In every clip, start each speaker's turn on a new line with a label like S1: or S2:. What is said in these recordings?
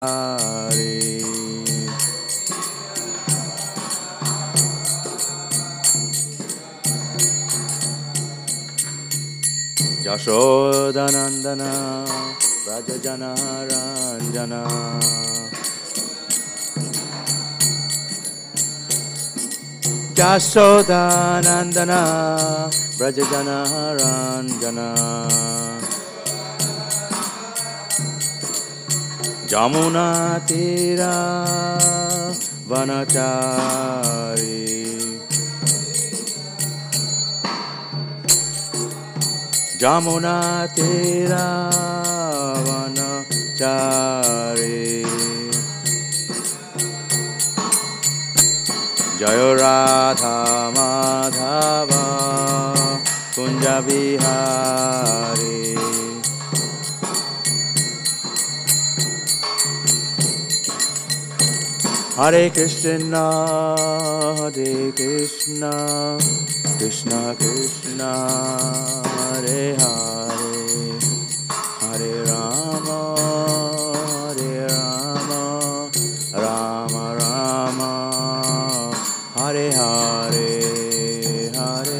S1: Hare. Yashodanandana Rajajana Ranjana Yashodanandana Rajajana Ranjana Jamuna Tira Vanachari Jamuna Tira Vanachari Jayo Radha Madhava Kunja Vihari Hare Krishna, Hare Krishna, Krishna Krishna, Hare Hare, Hare Rama, Hare Rama, Rama Rama, Hare Hare, Hare.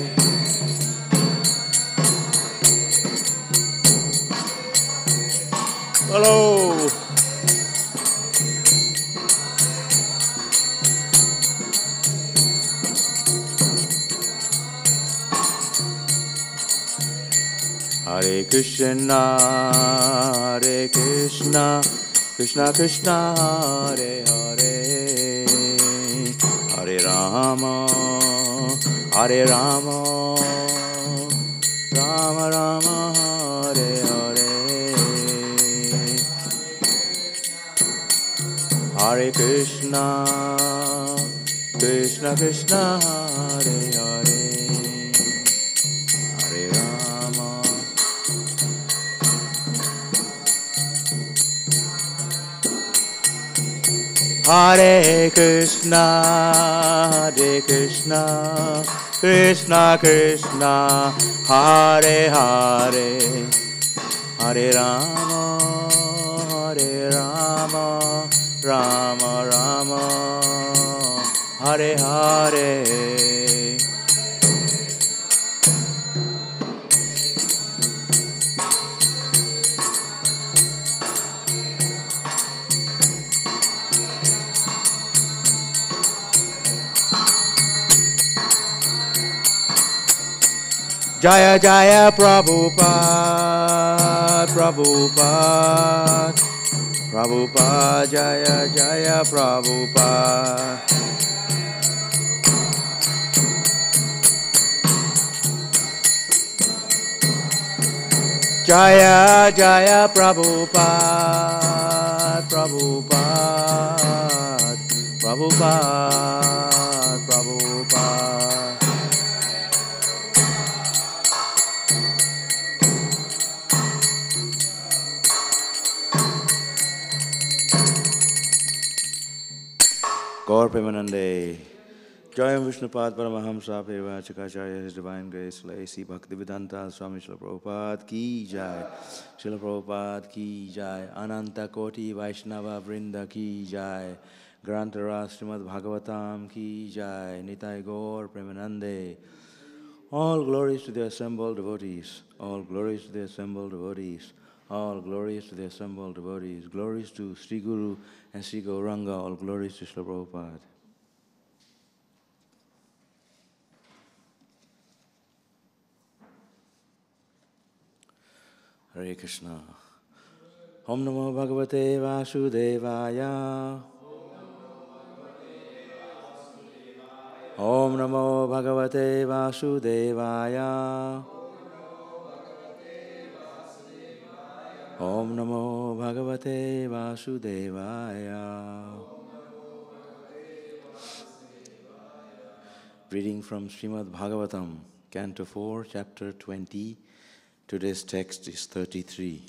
S1: Hello. Hare Krishna, Hare Krishna, Krishna Krishna, Hare Hare, Hare Rama, Hare Rama, Rama Rama, Hare Hare, Hare Krishna, Krishna Krishna, Hare Hare. Hare Krishna, Hare Krishna, Krishna Krishna, Hare Hare, Hare Rama, Hare Rama, Rama Rama, Hare Hare. Jaya Jaya Prabhupada, Prabhupada, Prabhupada, Jaya Jaya Prabhupada. Jaya Jaya Prabhupada, Prabhupada, Prabhupada, Prabhupada. Gaur Premanande, Jayam Vishnupad Paramahamsa Pevachakacharya, His Divine Grace, Lacy Bhaktivedanta, Swami Srila Prabhupada Ki Jai, Srila Prabhupada Ki Jai, Ananta Koti Vaishnava Vrinda Ki Jai, Grantara Śrīmad Bhāgavatam Ki Jai, Nitai Gaur Premanande. All glories to the assembled devotees, all glories to the assembled devotees, all glories to the assembled devotees, glories to Sri Guru and Sri Gauranga, all glories to Srila Prabhupada. Hare Krishna. Om Namo Bhagavate Vasudevaya. Om Namo Bhagavate Vasudevaya. Om Namo Bhagavate Vasudevaya. Reading from Śrīmad Bhāgavatam, Canto 4, Chapter 20. Today's text is 33.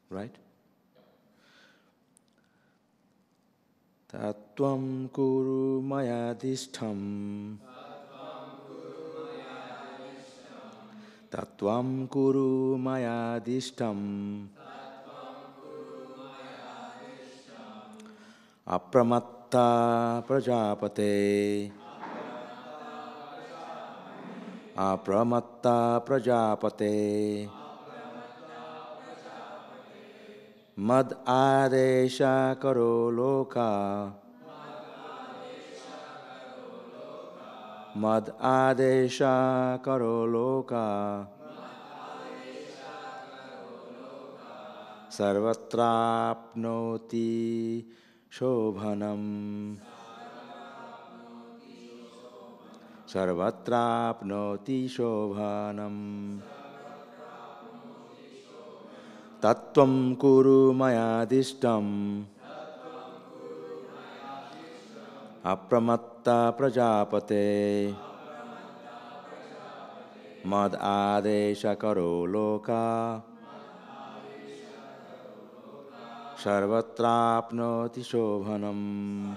S1: Right? Tattvam kuru mayadishtham Tattvam kuru mayadishtam Apramatta prajapate Apramatta prajapate Mad adesha karo loka Mad adesha karo loka Sarvatrapnoti shobhanam Sarvatrapnoti shobhanam Tattvam kuru mayadishtam Apramatta prajapate Mad adesha karo loka Sarvatrapnoti shobhanam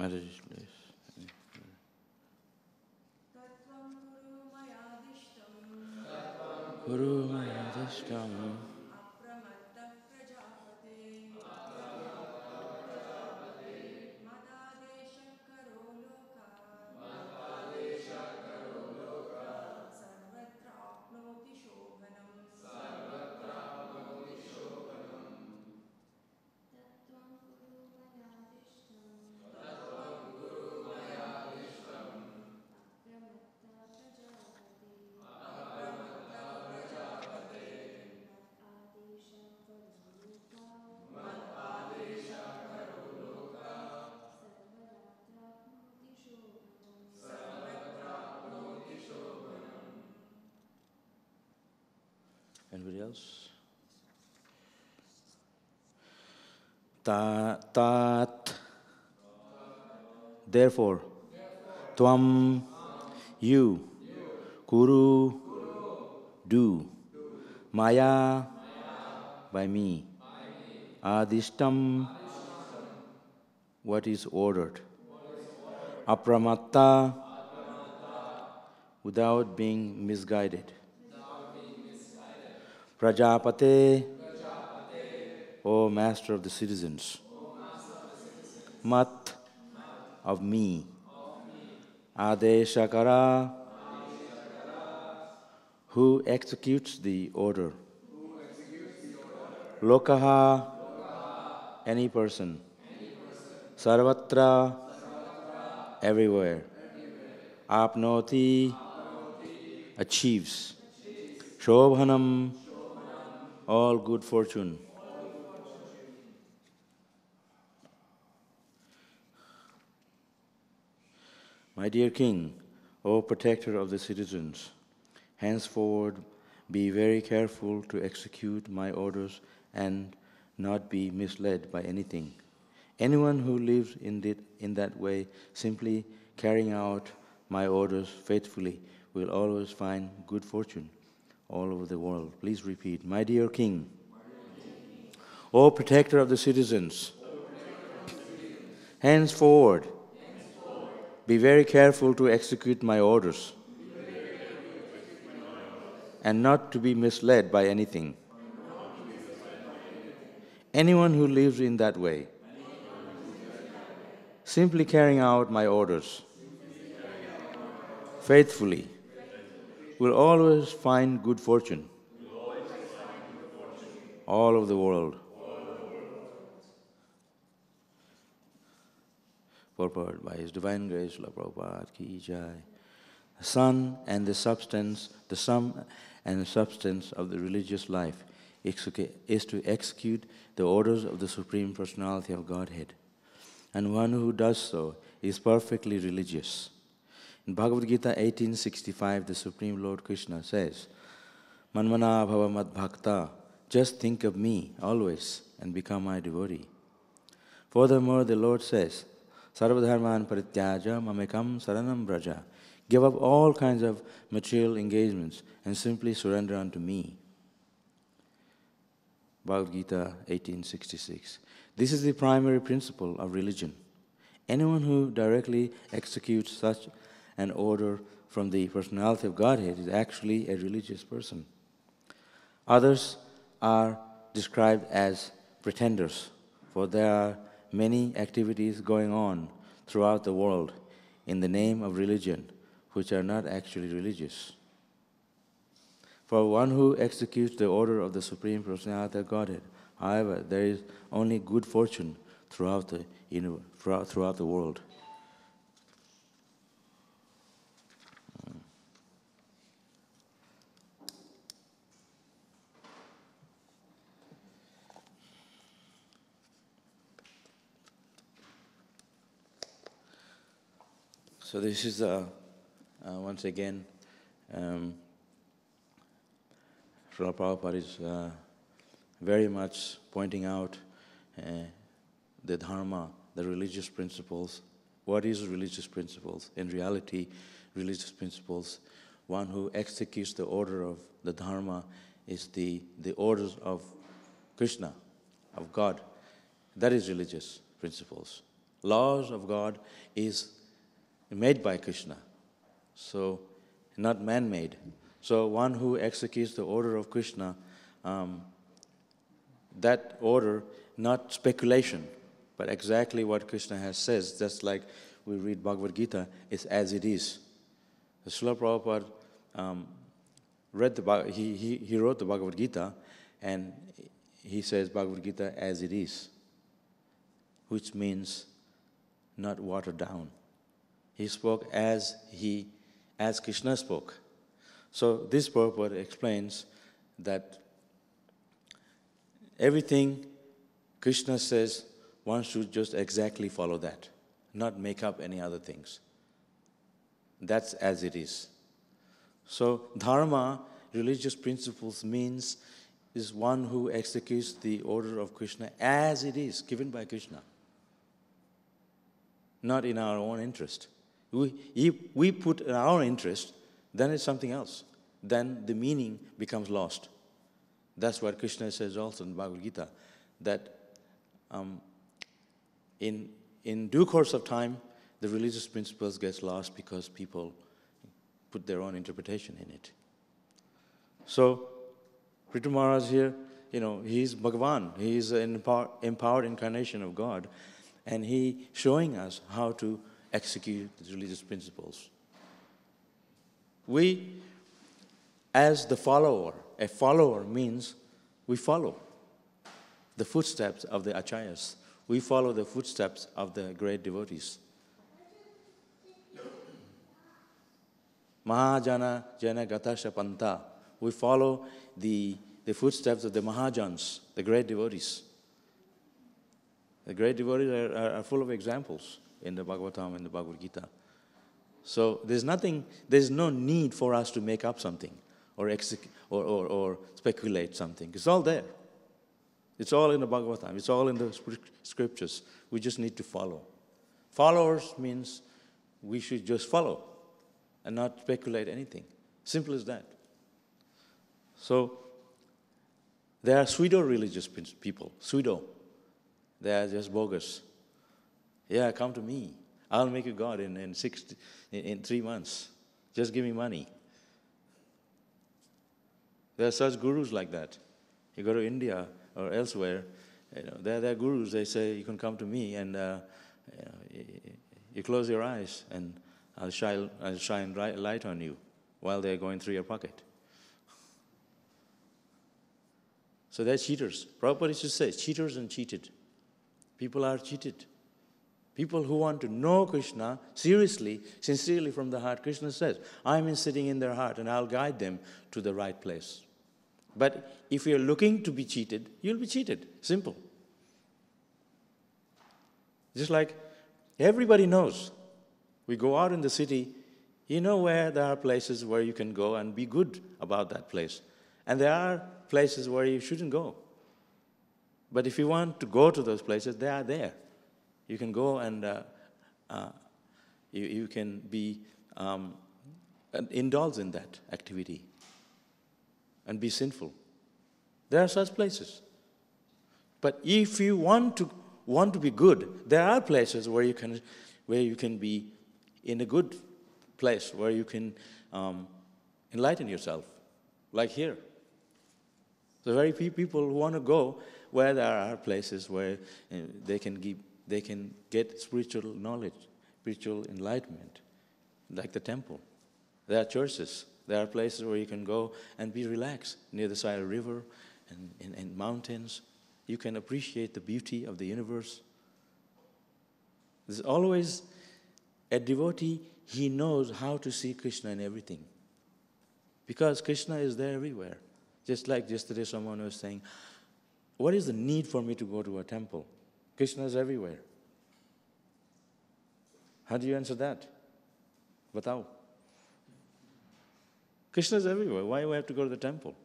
S1: Meditation, please. Guru mayadishtam Anybody else? Tat. Therefore. Tvam. You. Kuru. Do. Maya. By me. Adishtam. What is ordered. Apramatta. Without being misguided. Prajapate, O Master of the citizens. Mat, of me. Adeshakara, who executes the order. Lokaha, any person. Sarvatra, everywhere. Apnoti, achieves. Shobhanam, all good fortune. My dear King, O protector of the citizens, henceforward Be very careful to execute my orders and not be misled by anything. Anyone who lives in that way, simply carrying out my orders faithfully, will always find good fortune all over the world. Please repeat. My dear King, O protector of the citizens, henceforward, be very careful to execute my orders and not to be misled by anything. Anyone who lives in that way, simply carrying out my orders faithfully, will always find good fortune all over the world. Purport by His Divine Grace, Srila Prabhupada ki jai. The sum and the substance of the religious life is to execute the orders of the Supreme Personality of Godhead. And one who does so is perfectly religious. In Bhagavad Gita 18:65, the Supreme Lord Krishna says, Manmana bhava mad bhakta, just think of me always and become my devotee. Furthermore, the Lord says, Sarvadharman parityaja mamekam saranam braja. Give up all kinds of material engagements and simply surrender unto me. Bhagavad Gita 18:66. This is the primary principle of religion. Anyone who directly executes such an order from the personality of Godhead is actually a religious person. Others are described as pretenders, for there are many activities going on throughout the world in the name of religion, which are not actually religious. For one who executes the order of the Supreme Personality of Godhead, however, there is only good fortune throughout the world. So this is once again, Srila Prabhupada is very much pointing out the dharma, the religious principles. What is religious principles? In reality, religious principles, one who executes the order of the dharma is the orders of Krishna, of God. That is religious principles. Laws of God is made by Krishna, so not man-made. So one who executes the order of Krishna, that order, not speculation, but exactly what Krishna has says, just like we read Bhagavad Gita, is as it is. Srila Prabhupada he wrote the Bhagavad Gita, and he says Bhagavad Gita as it is, which means not watered down. He spoke as Krishna spoke. So this purport explains that everything Krishna says, one should just exactly follow that, not make up any other things. That's as it is. So dharma, religious principles, is one who executes the order of Krishna as it is, given by Krishna, not in our own interest. If we put in our interest, then it's something else. Then the meaning becomes lost. That's what Krishna says also in Bhagavad Gita, that in due course of time, the religious principles gets lost because people put their own interpretation in it. So, Prithu Maharaj here, he's Bhagavan. He's an empowered incarnation of God, and he showing us how to execute the religious principles. We, as the follower, a follower means we follow the footsteps of the acharyas. We follow the footsteps of the great devotees. Mahajana jana gatasha panta. We follow the footsteps of the Mahajans, the great devotees. The great devotees are full of examples in the Bhagavatam and the Bhagavad Gita. So there's no need for us to make up something. or speculate something. It's all there. It's all in the Bhagavatam. It's all in the scriptures. We just need to follow. Followers means we should just follow and not speculate anything. Simple as that. So there are pseudo-religious people. Pseudo. They are just bogus. Yeah, come to me. I'll make you God in 3 months. Just give me money. There are such gurus like that. You go to India or elsewhere, there are gurus. They say you can come to me and you close your eyes and I'll shine light on you while they're going through your pocket. So they're cheaters. Prabhupada used to say, cheaters and cheated. People are cheated. People who want to know Krishna seriously, sincerely from the heart, Krishna says, I'm sitting in their heart and I'll guide them to the right place. But if you're looking to be cheated, you'll be cheated. Simple. Just like everybody knows. We go out in the city, you know where there are places where you can go and be good about that place. And there are places where you shouldn't go. But if you want to go to those places, they are there. You can go and you can be indulge in that activity and be sinful. There are such places. But if you want to be good, there are places where you can be in a good place, where you can enlighten yourself, like here. The very few people who want to go where there are places where they can get spiritual knowledge, spiritual enlightenment, like the temple. There are churches. There are places where you can go and be relaxed near the side of a river and in mountains. You can appreciate the beauty of the universe. There's always a devotee, he knows how to see Krishna in everything. Because Krishna is there everywhere. Just like yesterday someone was saying, what is the need for me to go to a temple? Krishna is everywhere. How do you answer that? Batao. Krishna is everywhere. Why do we have to go to the temple?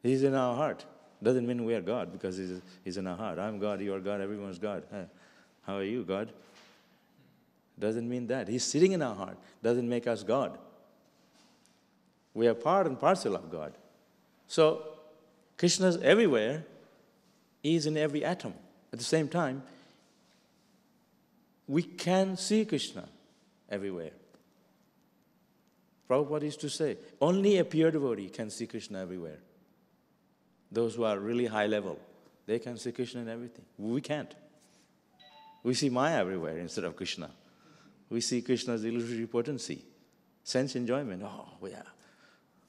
S1: He's in our heart. Doesn't mean we are God because he's in our heart. I'm God, you are God, everyone's God. How are you, God? Doesn't mean that. He's sitting in our heart. Doesn't make us God. We are part and parcel of God. So, Krishna is everywhere. He is in every atom. At the same time, we can see Krishna everywhere. Prabhupada used to say, only a pure devotee can see Krishna everywhere. Those who are really high level, they can see Krishna in everything. We can't. We see Maya everywhere instead of Krishna. We see Krishna's illusory potency, sense enjoyment. Oh, yeah,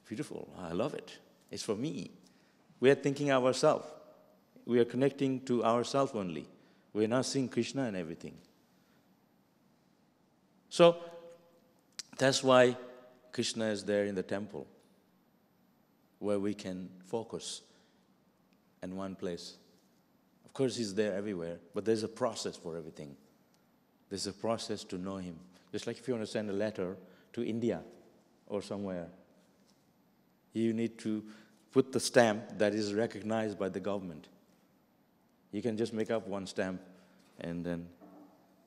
S1: beautiful. I love it. It's for me. We are thinking of ourselves. We are connecting to ourselves only. We are not seeing Krishna in everything. So, that's why Krishna is there in the temple, where we can focus in one place. Of course, he's there everywhere, but there's a process for everything. There's a process to know him. Just like if you want to send a letter to India or somewhere, you need to put the stamp that is recognized by the government. You can just make up one stamp and then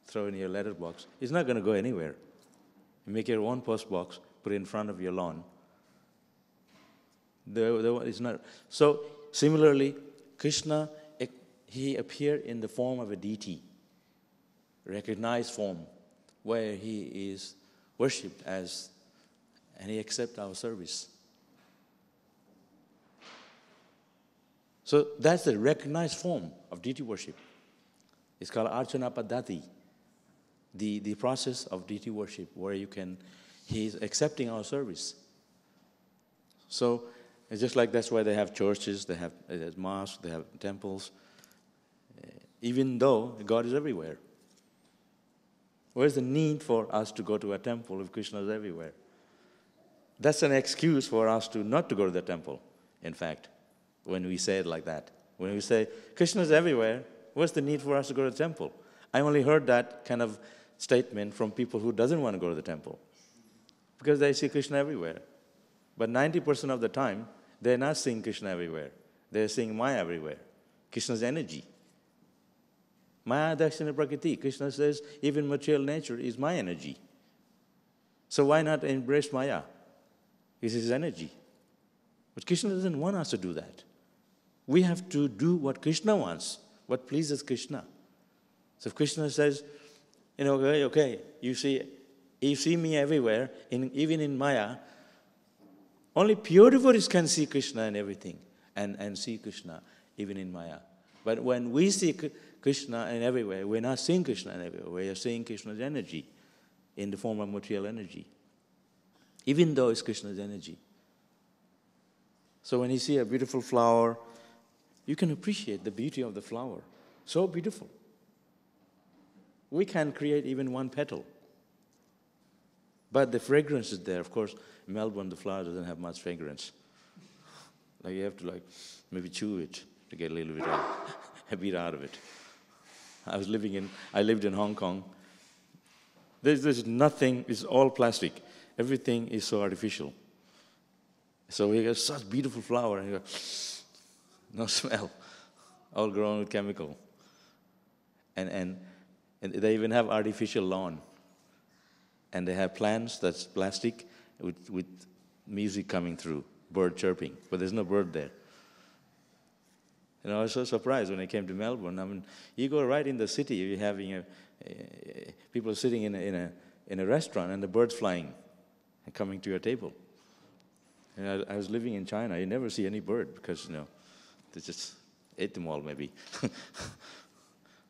S1: throw it in your letter box. It's not going to go anywhere. You make your own post box, put it in front of your lawn. It's not. So, similarly, Krishna, he appeared in the form of a deity, recognized form, where he is worshipped as, and he accepts our service. So that's the recognized form of deity worship. It's called Archana Paddhati, the process of deity worship, where he is accepting our service. So it's just like that's why they have churches, they have mosques, they have temples, even though God is everywhere. Where's the need for us to go to a temple if Krishna is everywhere? That's an excuse for us not to go to the temple, in fact, when we say it like that. When we say, Krishna is everywhere, what's the need for us to go to the temple? I only heard that kind of statement from people who doesn't want to go to the temple. because they see Krishna everywhere. But 90% of the time, they're not seeing Krishna everywhere. They're seeing Maya everywhere, Krishna's energy. Maya Dakshina Prakriti. Krishna says even material nature is my energy. So why not embrace Maya? It's his energy. But Krishna doesn't want us to do that. We have to do what Krishna wants, what pleases Krishna. So if Krishna says, okay, you see me everywhere, even in Maya, only pure devotees can see Krishna and everything, and see Krishna even in Maya. But when we see Krishna and everywhere, we're not seeing Krishna and everywhere. We are seeing Krishna's energy in the form of material energy, even though it's Krishna's energy. So when you see a beautiful flower, you can appreciate the beauty of the flower. So beautiful. We can't create even one petal. But the fragrance is there. Of course, in Melbourne, the flower doesn't have much fragrance. You have to maybe chew it to get a little bit a bit out of it. I lived in Hong Kong. There's nothing, it's all plastic. Everything is so artificial. So we get such beautiful flower and you go, no smell, all grown with chemical. And they even have artificial lawn. And they have plants that's plastic with music coming through, bird chirping, but there's no bird there. I was so surprised when I came to Melbourne. I mean, you go right in the city, you're having people sitting in a restaurant and the birds flying and coming to your table. And I was living in China. You never see any bird because, they just ate them all maybe.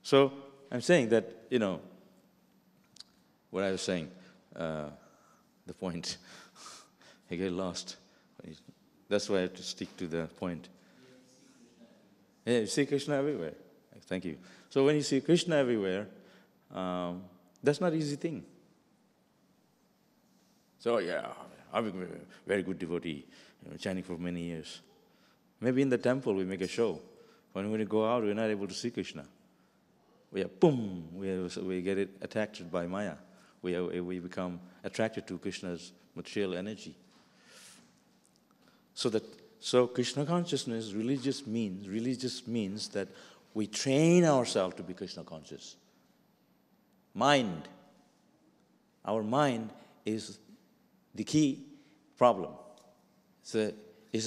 S1: So I'm saying that, what I was saying, the point, I get lost. That's why I have to stick to the point. Yeah, you see Krishna everywhere. Thank you. So when you see Krishna everywhere, that's not an easy thing. So yeah, I'm a very good devotee, chanting for many years. Maybe in the temple we make a show. When we go out, we're not able to see Krishna. We get it attracted by Maya. We become attracted to Krishna's material energy. So Krishna consciousness, religious means that we train ourselves to be Krishna conscious. Mind. Our mind is the key problem. It's the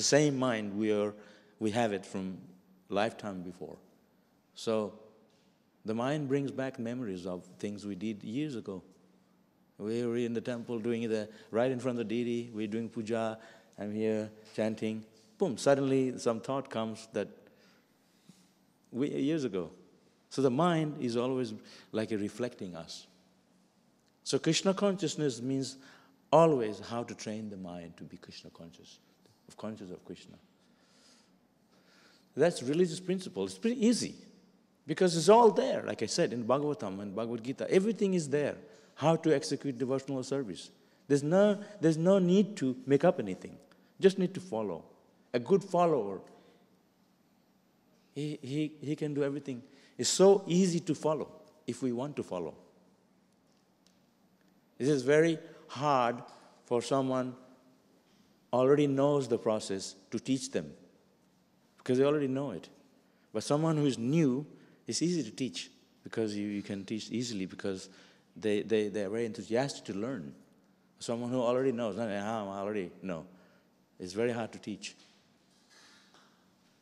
S1: same mind we have it from lifetime before. So the mind brings back memories of things we did years ago. We were in the temple doing it right in front of the deity. We're doing puja. I'm here chanting. Boom, suddenly some thought comes that years ago. So the mind is always like reflecting us. So Krishna consciousness means always how to train the mind to be Krishna conscious of Krishna. That's religious principle. It's pretty easy because it's all there. Like I said, in Bhagavatam and Bhagavad Gita, everything is there. How to execute devotional service. There's no need to make up anything. Just need to follow. A good follower, he can do everything. It's so easy to follow if we want to follow. This is very hard for someone already knows the process to teach them because they already know it. But someone who is new, it's easy to teach because you can teach easily because they're very enthusiastic to learn. Someone who already knows, I already know. It's very hard to teach.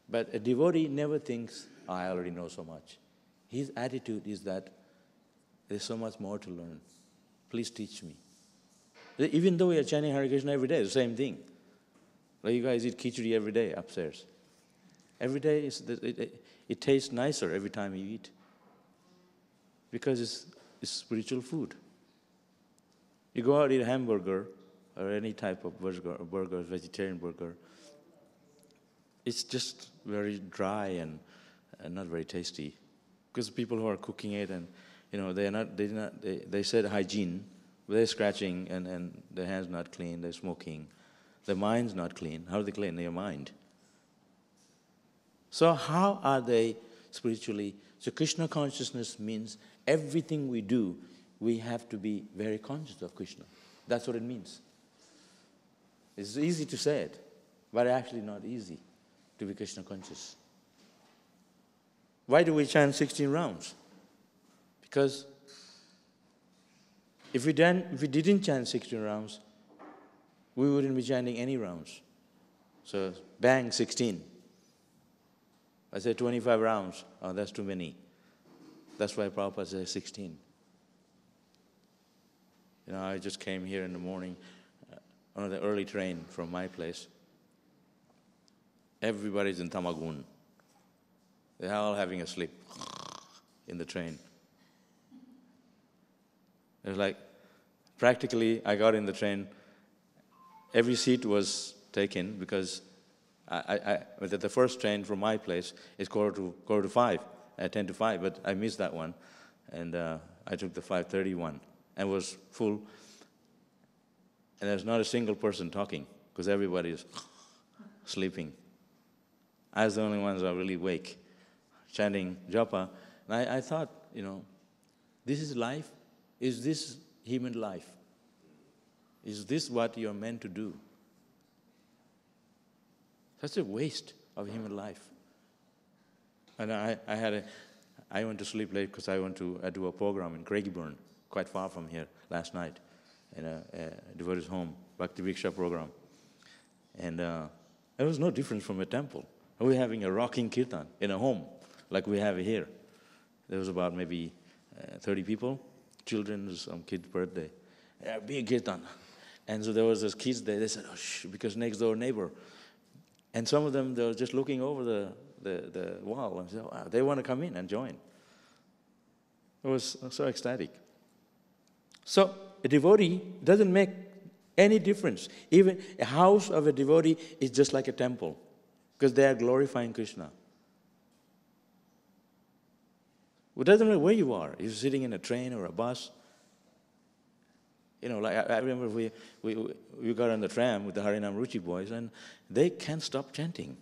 S1: But a devotee never thinks, I already know so much. His attitude is that there's so much more to learn. Please teach me. Even though we are chanting Hare Krishna every day, it's the same thing. Like you guys eat khichdi every day upstairs. Every day, it tastes nicer every time you eat. Because it's spiritual food. You go out and eat a hamburger or any type of burger, vegetarian burger, it's just very dry and not very tasty. Because the people who are cooking it and they said hygiene, but they're scratching and their hands not clean, they're smoking, their mind's not clean. How do they clean their mind? So how are they spiritually? So Krishna consciousness means everything we do, we have to be very conscious of Krishna. That's what it means. It's easy to say it, but actually not easy to be Krishna conscious. Why do we chant 16 rounds? Because if we didn't chant 16 rounds, we wouldn't be chanting any rounds. So bang, 16. I say 25 rounds. Oh, that's too many. That's why Prabhupada says 16. I just came here in the morning on the early train from my place. Everybody's in Tamagun. They're all having a sleep in the train. It's like, practically, I got in the train, every seat was taken because the first train from my place is quarter to 5, 10 to 5, but I missed that one, and I took the 5:30 one, and it was full, and there's not a single person talking because everybody is sleeping. I was the only ones who are really awake, chanting japa, and I thought, this is life. Is this human life? Is this what you're meant to do? Such a waste of human life. And I went to sleep late because I went to do a program in Craigieburn, quite far from here, last night, in a devotee's home, Bhaktivedanta program. And there was no difference from a temple. We were having a rocking kirtan in a home, like we have here. There was about maybe 30 people, children, some kid's birthday. Yeah, big kirtan. And so there was those kids there. They said, oh, shh, because next door neighbor. And some of them, they were just looking over the wall and said, wow, they want to come in and join. It was so ecstatic. So a devotee doesn't make any difference. Even a house of a devotee is just like a temple because they are glorifying Krishna. It doesn't matter where you are. If you're sitting in a train or a bus. Like I remember we got on the tram with the Harinam Ruchi boys, and they can't stop chanting.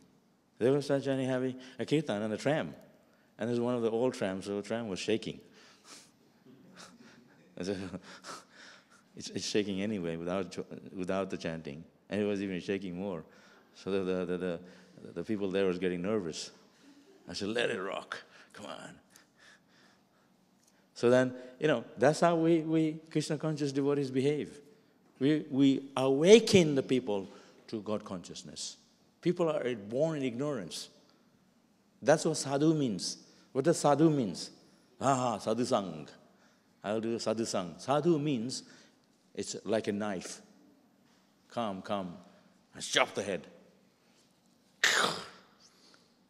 S1: They will start chanting, having a kirtan on the tram. And there's one of the old trams, so the tram was shaking. It's shaking anyway without the chanting. And it was even shaking more. So the people there was getting nervous. I said, let it rock. Come on. So then, that's how we Krishna conscious devotees behave. We awaken the people to God consciousness. People are born in ignorance. That's what sadhu means. What does sadhu means? Sadhu sang. I'll do sadhu sang. Sadhu means it's like a knife. Come, and chop the head.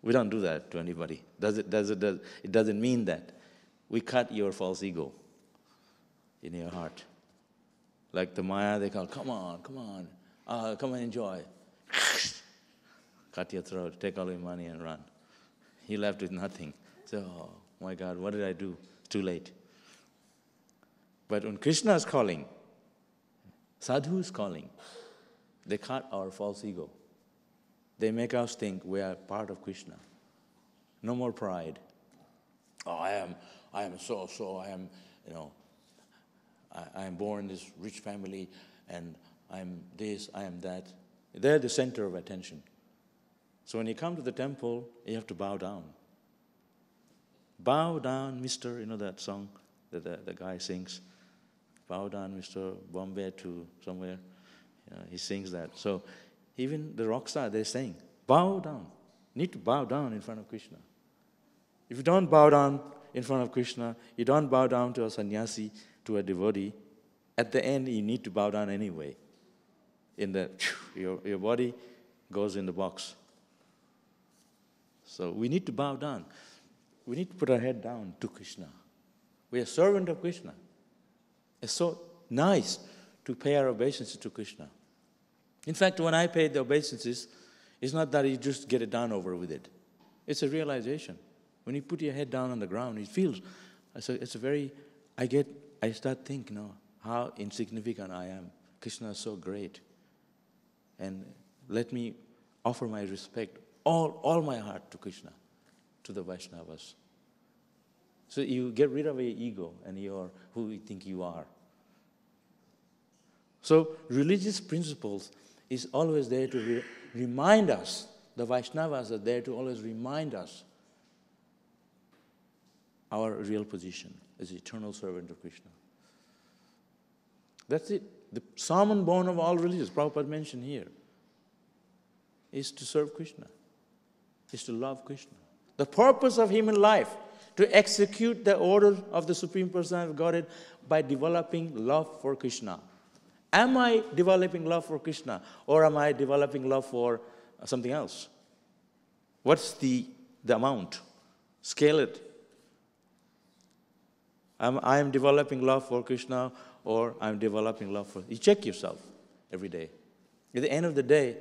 S1: We don't do that to anybody. It doesn't mean that. We cut your false ego in your heart. Like the Maya, they call, come on, come and enjoy. Cut your throat, take all your money and run. You're left with nothing. So, oh my God, what did I do? It's too late. But when Krishna is calling, Sadhu is calling, they cut our false ego. They make us think we are part of Krishna. No more pride. Oh, I am so, I am, I am born in this rich family, and I am this, I am that. They're the center of attention. So when you come to the temple, you have to bow down. Bow down, mister, that song that the guy sings. Bow down, Mr. Bombay to somewhere. He sings that. So even the rock star, they're saying, bow down. You need to bow down in front of Krishna. If you don't bow down in front of Krishna, you don't bow down to a sannyasi, to a devotee, at the end you need to bow down anyway. Your body goes in the box. So we need to bow down. We need to put our head down to Krishna. We are servant of Krishna. It's so nice to pay our obeisances to Krishna. In fact, when I pay the obeisances, it's not that you just get it done over with it. It's a realization. When you put your head down on the ground, it feels, I start thinking, how insignificant I am. Krishna is so great. And let me offer my respect, all my heart to Krishna, to the Vaishnavas. So you get rid of your ego and you're who you think you are. So religious principles is always there to remind us. The Vaishnavas are there to always remind us our real position as eternal servant of Krishna. That's it. The salmon bone of all religions, Prabhupada mentioned here, is to serve Krishna, is to love Krishna. The purpose of human life, to execute the order of the Supreme Personality of Godhead by developing love for Krishna. Am I developing love for Krishna, or am I developing love for something else? What's the amount? Scale it. I am developing love for Krishna, or I'm developing love for... You check yourself every day. At the end of the day,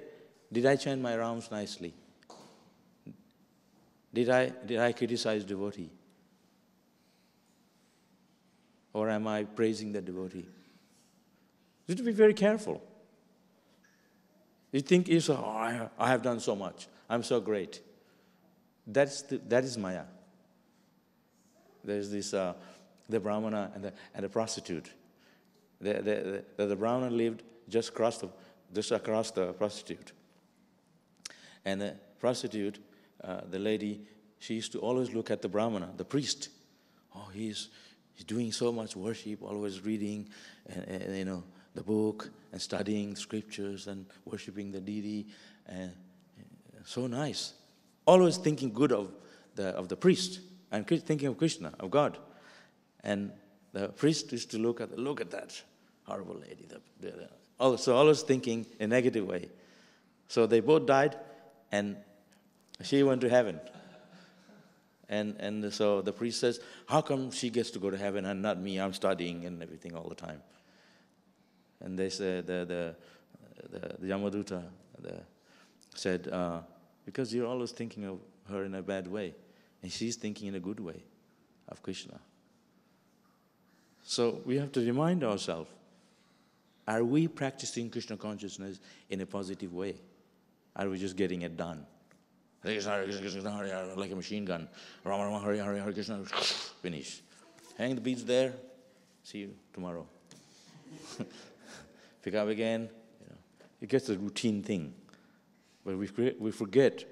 S1: did I chant my rounds nicely? Did I criticize devotee? Or am I praising the devotee? You have to be very careful. You think, I have done so much. I'm so great. That is Maya. There's this, the Brahmana and the prostitute. The Brahmana lived just across the prostitute. And the prostitute, the lady, she used to always look at the Brahmana, the priest. Oh, he's doing so much worship, always reading, and the book and studying scriptures and worshiping the deity, and so nice. Always thinking good of the priest and thinking of Krishna, of God. And the priest used to look at that horrible lady. Also always thinking in a negative way. So they both died, and she went to heaven. And so the priest says, how come she gets to go to heaven and not me? I'm studying and everything all the time. And they said, the Yamaduta said, because you're always thinking of her in a bad way, and she's thinking in a good way of Krishna. So we have to remind ourselves, are we practicing Krishna consciousness in a positive way? Are we just getting it done? Like a machine gun. Rama Rama Hare Hare Hare Krishna. Finish. Hang the beads there. See you tomorrow. Pick up again. It gets a routine thing. But we forget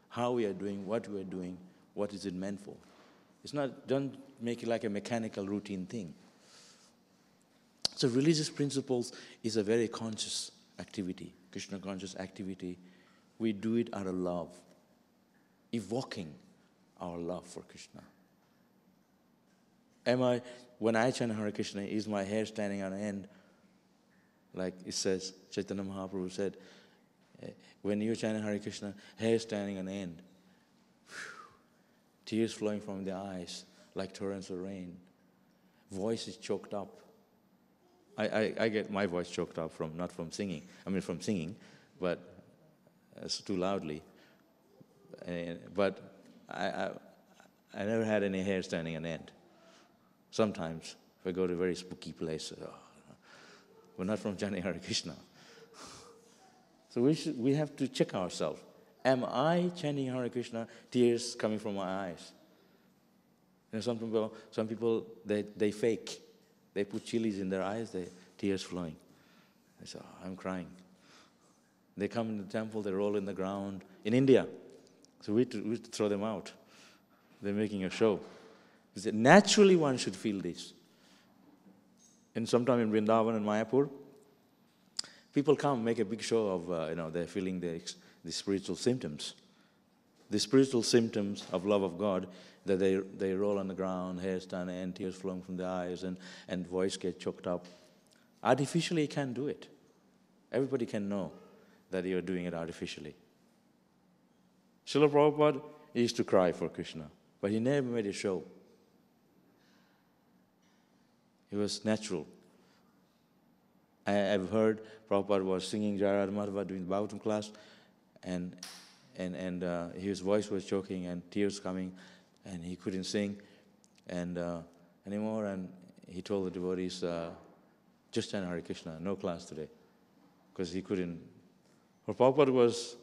S1: how we are doing, what we are doing, what is it meant for. It's not, don't make it like a mechanical routine thing. So religious principles is a very conscious activity, Krishna conscious activity. We do it out of love, evoking our love for Krishna. When I chant Hare Krishna, is my hair standing on end? Like it says, Chaitanya Mahaprabhu said, when you chant Hare Krishna, hair standing on end. Tears flowing from the eyes like torrents of rain. Voice is choked up. I get my voice choked up not from singing. From singing, but it's too loudly. But I never had any hair standing on end. Sometimes if I go to a very spooky place, but not from chanting Hare Krishna. So we have to check ourselves. Am I chanting Hare Krishna, tears coming from my eyes? Some people they fake. They put chilies in their eyes, tears flowing. They say, I'm crying. They come in the temple, they roll in the ground. In India, so we have to throw them out. They're making a show. Naturally, one should feel this. And sometime in Vrindavan and Mayapur, people come make a big show of, they're feeling the spiritual symptoms. The spiritual symptoms of love of God, that they roll on the ground, hair stand and tears flowing from the eyes, and voice get choked up. Artificially, you can't do it. Everybody can know that you're doing it artificially. Srila Prabhupada used to cry for Krishna, but he never made a show. It was natural. I've heard Prabhupada was singing Jaya Radha Madhava during the Bhagavatam class, and his voice was choking and tears coming, and he couldn't sing anymore. And he told the devotees, just chant Hare Krishna, no class today, because he couldn't. For Prabhupada was,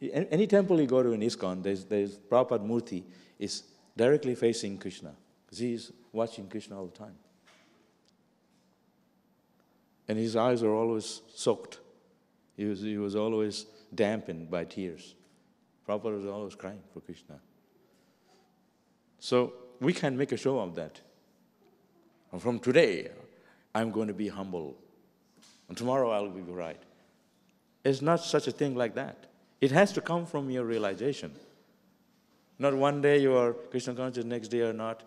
S1: any temple you go to in ISKCON, there's Prabhupada Murti is directly facing Krishna, because he's watching Krishna all the time. And his eyes are always soaked He was always dampened by tears. Prabhupada was always crying for Krishna. So we can make a show of that. And from today, I'm going to be humble. And tomorrow I'll be right. It's not such a thing like that. It has to come from your realization. Not one day you are Krishna conscious, next day you're not.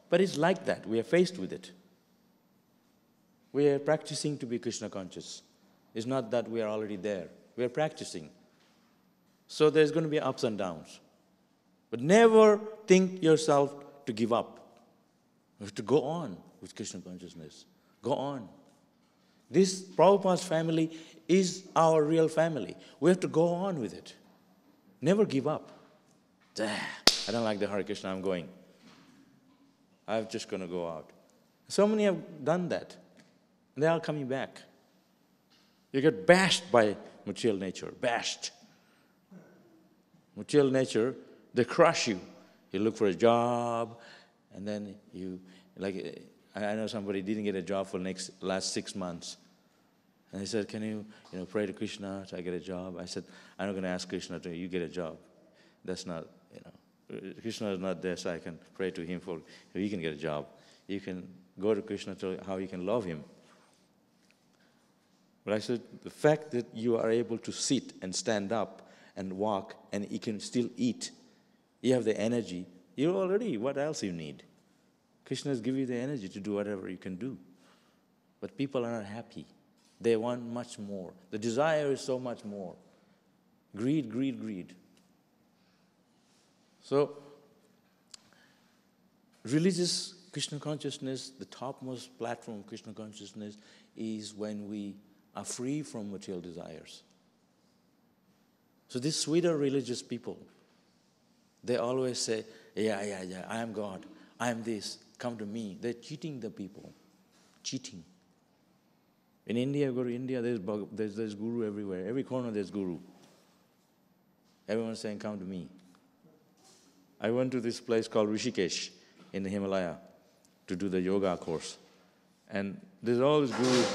S1: But it's like that. We are faced with it. We are practicing to be Krishna conscious. It's not that we are already there. We are practicing. So there's going to be ups and downs. But never think yourself to give up. You have to go on with Krishna consciousness. Go on. This Prabhupada's family is our real family. We have to go on with it. Never give up. I don't like the Hare Krishna, I'm going. I'm just going to go out. So many have done that. They are coming back. You get bashed by material nature. Bashed. Material nature, they crush you. You look for a job, and then you, like, I know somebody didn't get a job for last 6 months. And he said, can you pray to Krishna till I get a job? I said, I'm not going to ask Krishna to you get a job. That's not, Krishna is not there, so I can pray to him for he can get a job. You can go to Krishna to how you can love him. But I said, the fact that you are able to sit and stand up and walk and you can still eat, you have the energy, you're already, what else you need? Krishna has given you the energy to do whatever you can do. But people are not happy. They want much more. The desire is so much more. Greed, greed, greed. So, religious Krishna consciousness, the topmost platform of Krishna consciousness is when we are free from material desires. So these sweeter religious people, they always say, yeah, I am God, I am this, come to me. They're cheating the people, cheating. In India, go to India, there's guru everywhere. Every corner there's guru. Everyone's saying, come to me. I went to this place called Rishikesh in the Himalaya to do the yoga course. And there's all these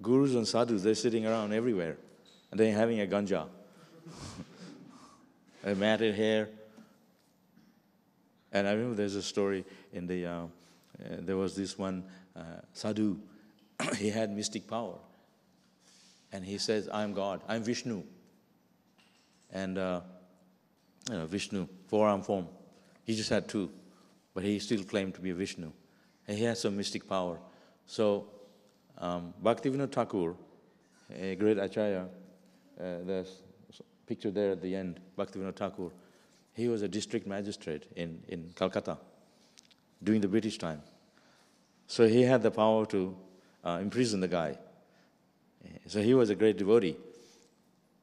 S1: gurus and sadhus, they're sitting around everywhere. And they're having a ganja. A matted hair. And I remember there's a story in the, there was this one sadhu. He had mystic power. And he says, I'm God, I'm Vishnu. And, Vishnu, four-arm form. He just had two, but he still claimed to be a Vishnu. And he had some mystic power. So, Bhaktivedanta Thakur, a great Acharya, there's a picture there at the end, Bhaktivedanta Thakur, he was a district magistrate in Calcutta during the British time. So he had the power to imprison the guy. So he was a great devotee.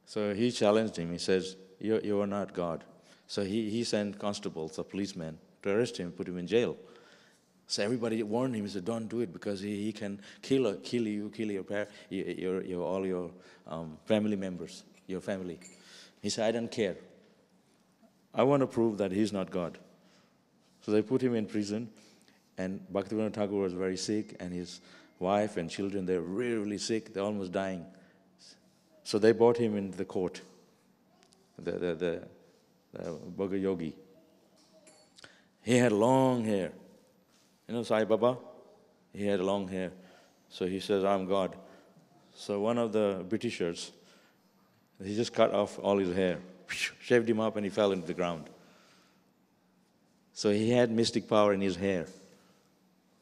S1: So he challenged him. He says, you are not God. So he sent constables or policemen to arrest him, put him in jail. So everybody warned him. He said, don't do it because he can kill you, kill all your family members, your family. He said, I don't care. I want to prove that he's not God. So they put him in prison, and Bhaktivedanta Thakur was very sick, and his wife and children, they're really, really sick. They're almost dying. So they brought him into the court, the Bhaga Yogi. He had long hair. Sai Baba, he had long hair. So he says, I'm God. So one of the Britishers, he just cut off all his hair, shaved him up, and he fell into the ground. So he had mystic power in his hair.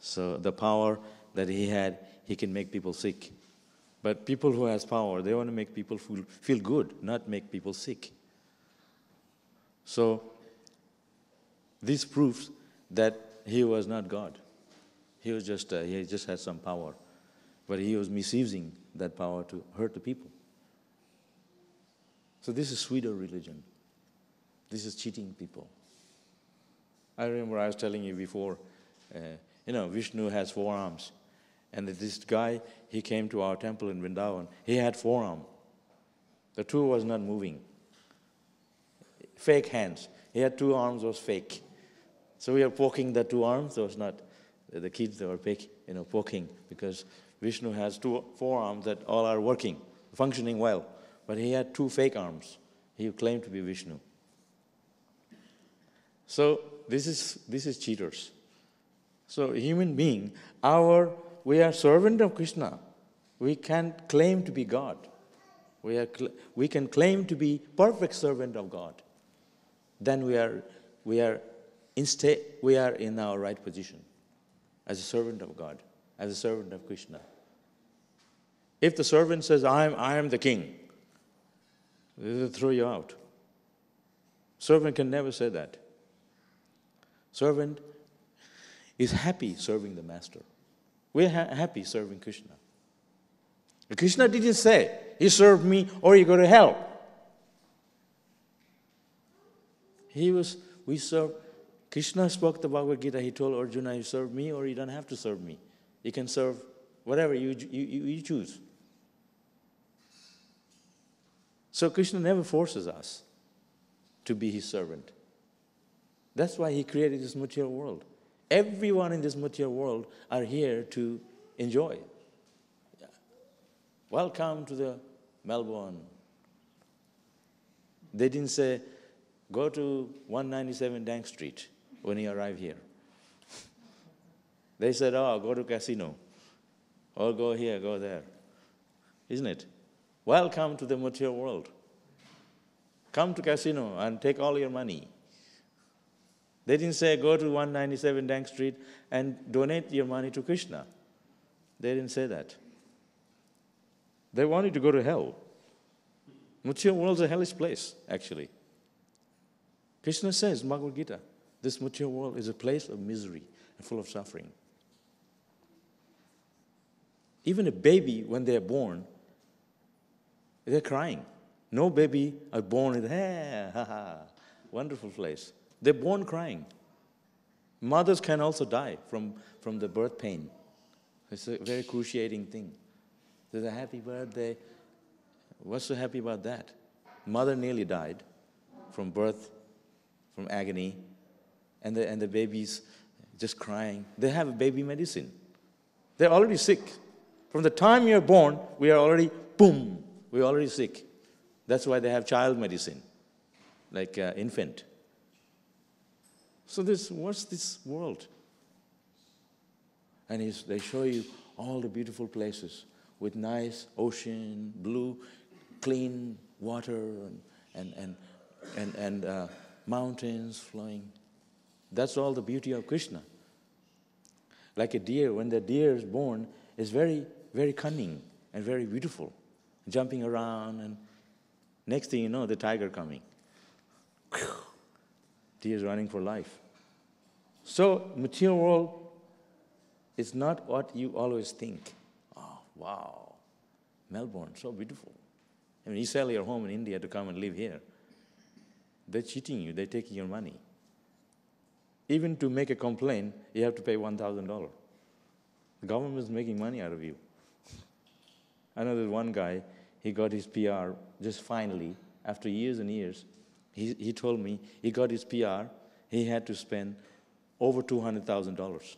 S1: So the power that he had, he can make people sick. But people who has power, they want to make people feel good, not make people sick. So this proves that he was not God. He was just he just had some power, but he was misusing that power to hurt the people. So this is pseudo religion. This is cheating people. I remember I was telling you before, Vishnu has 4 arms. And this guy, he came to our temple in Vrindavan. He had 4 arms. The 2 was not moving. Fake hands. He had 2 arms, was fake. So we are poking the 2 arms. It was not the kids that were poking because Vishnu has 2 forearms that all are working, functioning well. But he had 2 fake arms. He claimed to be Vishnu. So this is cheaters. So human being, we are servant of Krishna. We can't claim to be God. We can claim to be perfect servant of God. Then we are in our right position as a servant of God, as a servant of Krishna. If the servant says, I am the king, they will throw you out. Servant can never say that. Servant is happy serving the master. We're happy serving Krishna. Krishna didn't say, he served me or you go to hell. We serve. Krishna spoke the Bhagavad Gita. He told Arjuna, you serve me or you don't have to serve me. You can serve whatever you choose. So Krishna never forces us to be his servant. That's why he created this material world. Everyone in this material world are here to enjoy. Yeah. Welcome to the Melbourne. They didn't say, go to 197 Dank Street when you arrive here. They said, go to casino. Or go here, go there. Isn't it? Welcome to the material world. Come to casino and take all your money. They didn't say, go to 197 Dank Street and donate your money to Krishna. They didn't say that. They wanted to go to hell. Material world is a hellish place, actually. Krishna says, Bhagavad Gita, this material world is a place of misery and full of suffering. Even a baby, when they are born, they're crying. No baby are born with, wonderful place. They're born crying. Mothers can also die from the birth pain. It's a very cruciating thing. There's a happy birthday. What's so happy about that? Mother nearly died from birth, from agony, and the baby's just crying. They have a baby medicine. They're already sick. From the time you're born, we are already, boom, we're already sick. That's why they have child medicine, like infant. So what's this world? And they show you all the beautiful places with nice ocean, blue, clean water, and mountains flowing. That's all the beauty of Krishna. Like a deer, when the deer is born, is very, very cunning and very beautiful, jumping around, and next thing you know, the tiger coming. Deer is running for life. So material world is not what you always think. Oh, wow, Melbourne, so beautiful. I mean, you sell your home in India to come and live here. They're cheating you. They're taking your money. Even to make a complaint, you have to pay $1,000. The government is making money out of you. I know there's one guy, he got his PR just finally, after years and years. He told me he got his PR, he had to spend over $200,000.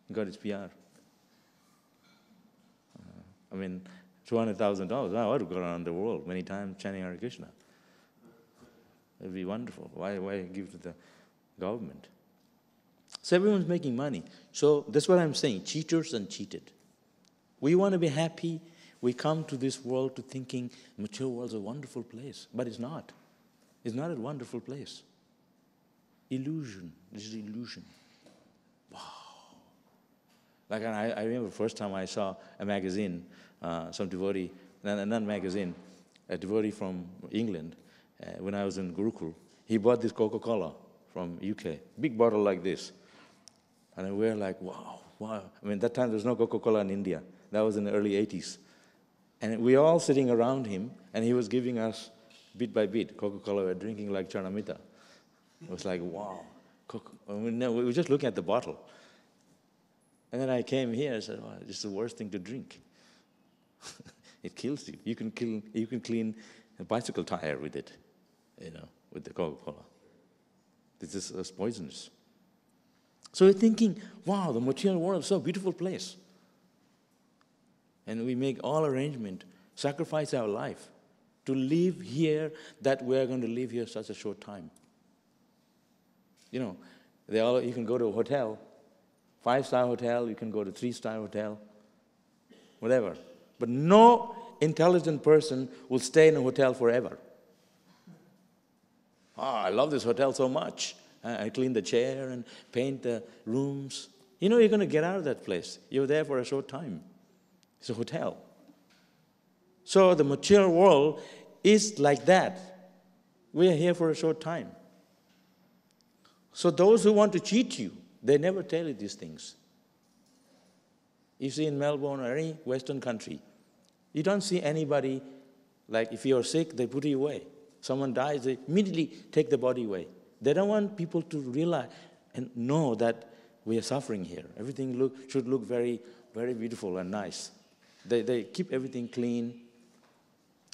S1: He got his PR. I mean, $200,000. I ought to go around the world many times chanting Hare Krishna. It would be wonderful. Why give to the government? So everyone's making money. So that's what I'm saying, cheaters and cheated. We want to be happy. We come to this world to thinking material world is a wonderful place, but it's not. It's not a wonderful place. Illusion. This is illusion. Wow. Like I remember the first time I saw a magazine, some devotee, not magazine, a devotee from England, when I was in Gurukul. He bought this Coca-Cola from UK, big bottle like this. And we were like, wow. I mean, that time there was no Coca-Cola in India. That was in the early 80s. And we were all sitting around him, and he was giving us, bit by bit, Coca-Cola. We were drinking like Charamita. It was like, wow. We were just looking at the bottle. And then I came here and said, oh, this is the worst thing to drink. It kills you. You can clean a bicycle tire with it, with the Coca-Cola. This is poisonous. So we're thinking, wow, the material world is so beautiful place. And we make all arrangement, sacrifice our life to live here, that we're going to live here such a short time. You know, you can go to a hotel, 5-star hotel, you can go to 3-star hotel, whatever. But no intelligent person will stay in a hotel forever. I love this hotel so much. I clean the chair and paint the rooms. You know, you're going to get out of that place. You're there for a short time. It's a hotel. So the material world is like that. We are here for a short time. So those who want to cheat you, they never tell you these things. You see in Melbourne or any Western country, you don't see anybody, like if you're sick, they put you away. Someone dies, they immediately take the body away. They don't want people to realize and know that we are suffering here. Everything should look very, very beautiful and nice. They keep everything clean.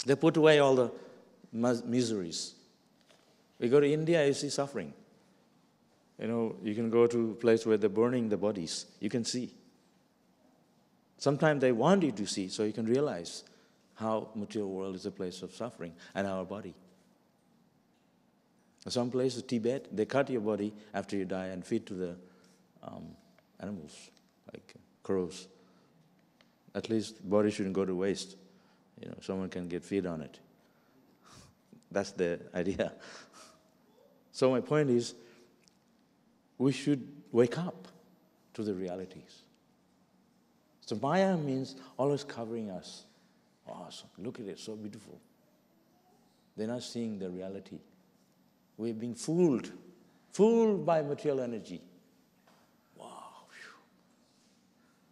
S1: They put away all the miseries. We go to India, you see suffering. You know, you can go to a place where they're burning the bodies. You can see. Sometimes they want you to see so you can realize how material world is a place of suffering and our body. Some places, Tibet, they cut your body after you die and feed to the animals, like crows. At least body shouldn't go to waste. You know, someone can get feed on it. That's the idea. So my point is, we should wake up to the realities. So Maya means always covering us. Awesome, look at it, so beautiful. They're not seeing the reality. We're being fooled by material energy. Wow.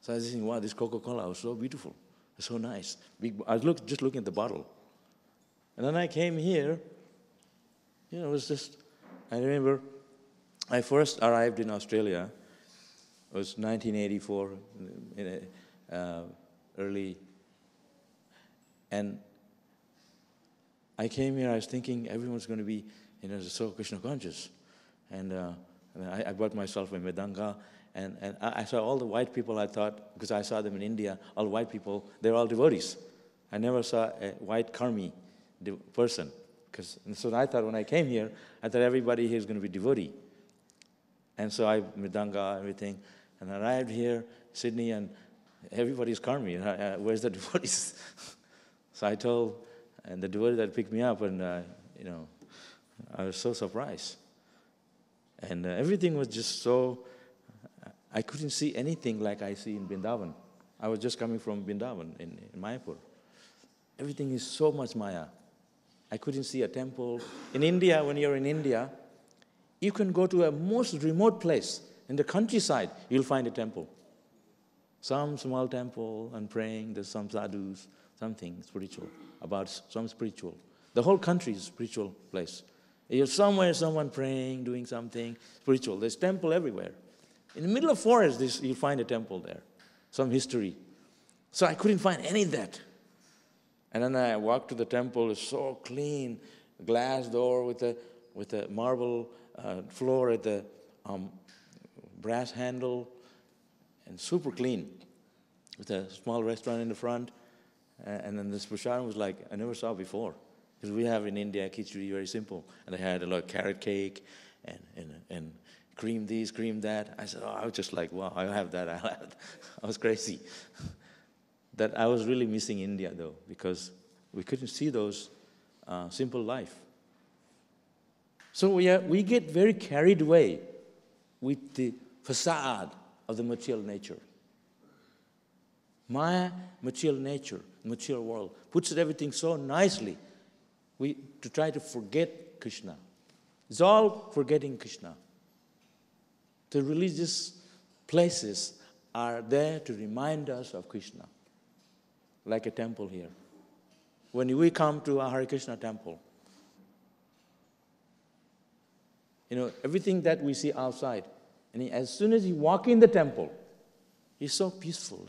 S1: So I was thinking, wow, this Coca-Cola was so beautiful, so nice. I was just looking at the bottle. And then I came here, you know, it was just, I remember I first arrived in Australia. It was 1984, early. And I came here, I was thinking everyone's going to be, you know, so Krishna conscious. And I bought myself a Medanga, and I saw all the white people, I thought, because I saw them in India, all white people, they're all devotees. I never saw a white karmi person. So I thought when I came here, I thought everybody here is going to be devotee. And so I Mridanga, everything, and I arrived here, Sydney, and everybody's karmi. Where's the devotees? So I told, and the devotee that picked me up, and you know, I was so surprised. And everything was just so, I couldn't see anything like I see in Vrindavan. I was just coming from Vrindavan in Mayapur. Everything is so much Maya. I couldn't see a temple. In India, when you're in India, you can go to a most remote place. In the countryside, you'll find a temple. Some small temple and praying, there's some sadhus, something spiritual, about some spiritual. The whole country is a spiritual place. You're somewhere, someone praying, doing something spiritual. There's temple everywhere. In the middle of forest, you'll find a temple there, some history. So I couldn't find any of that. And then I walked to the temple, it's so clean, glass door with a marble floor at the brass handle, and super clean, with a small restaurant in the front. And then this prasadam was like, I never saw before. Because we have in India, khichdi, very simple. And they had a lot of carrot cake and cream this, cream that. I said, I was just like, wow, I'll have that, I'll have that. I was crazy. That I was really missing India, though, because we couldn't see those simple life. So we get very carried away with the facade of the material nature. Maya, material nature, material world, puts everything so nicely to try to forget Krishna. It's all forgetting Krishna. The religious places are there to remind us of Krishna, like a temple here. When we come to a Hare Krishna temple, you know, everything that we see outside, and as soon as you walk in the temple, it's so peaceful,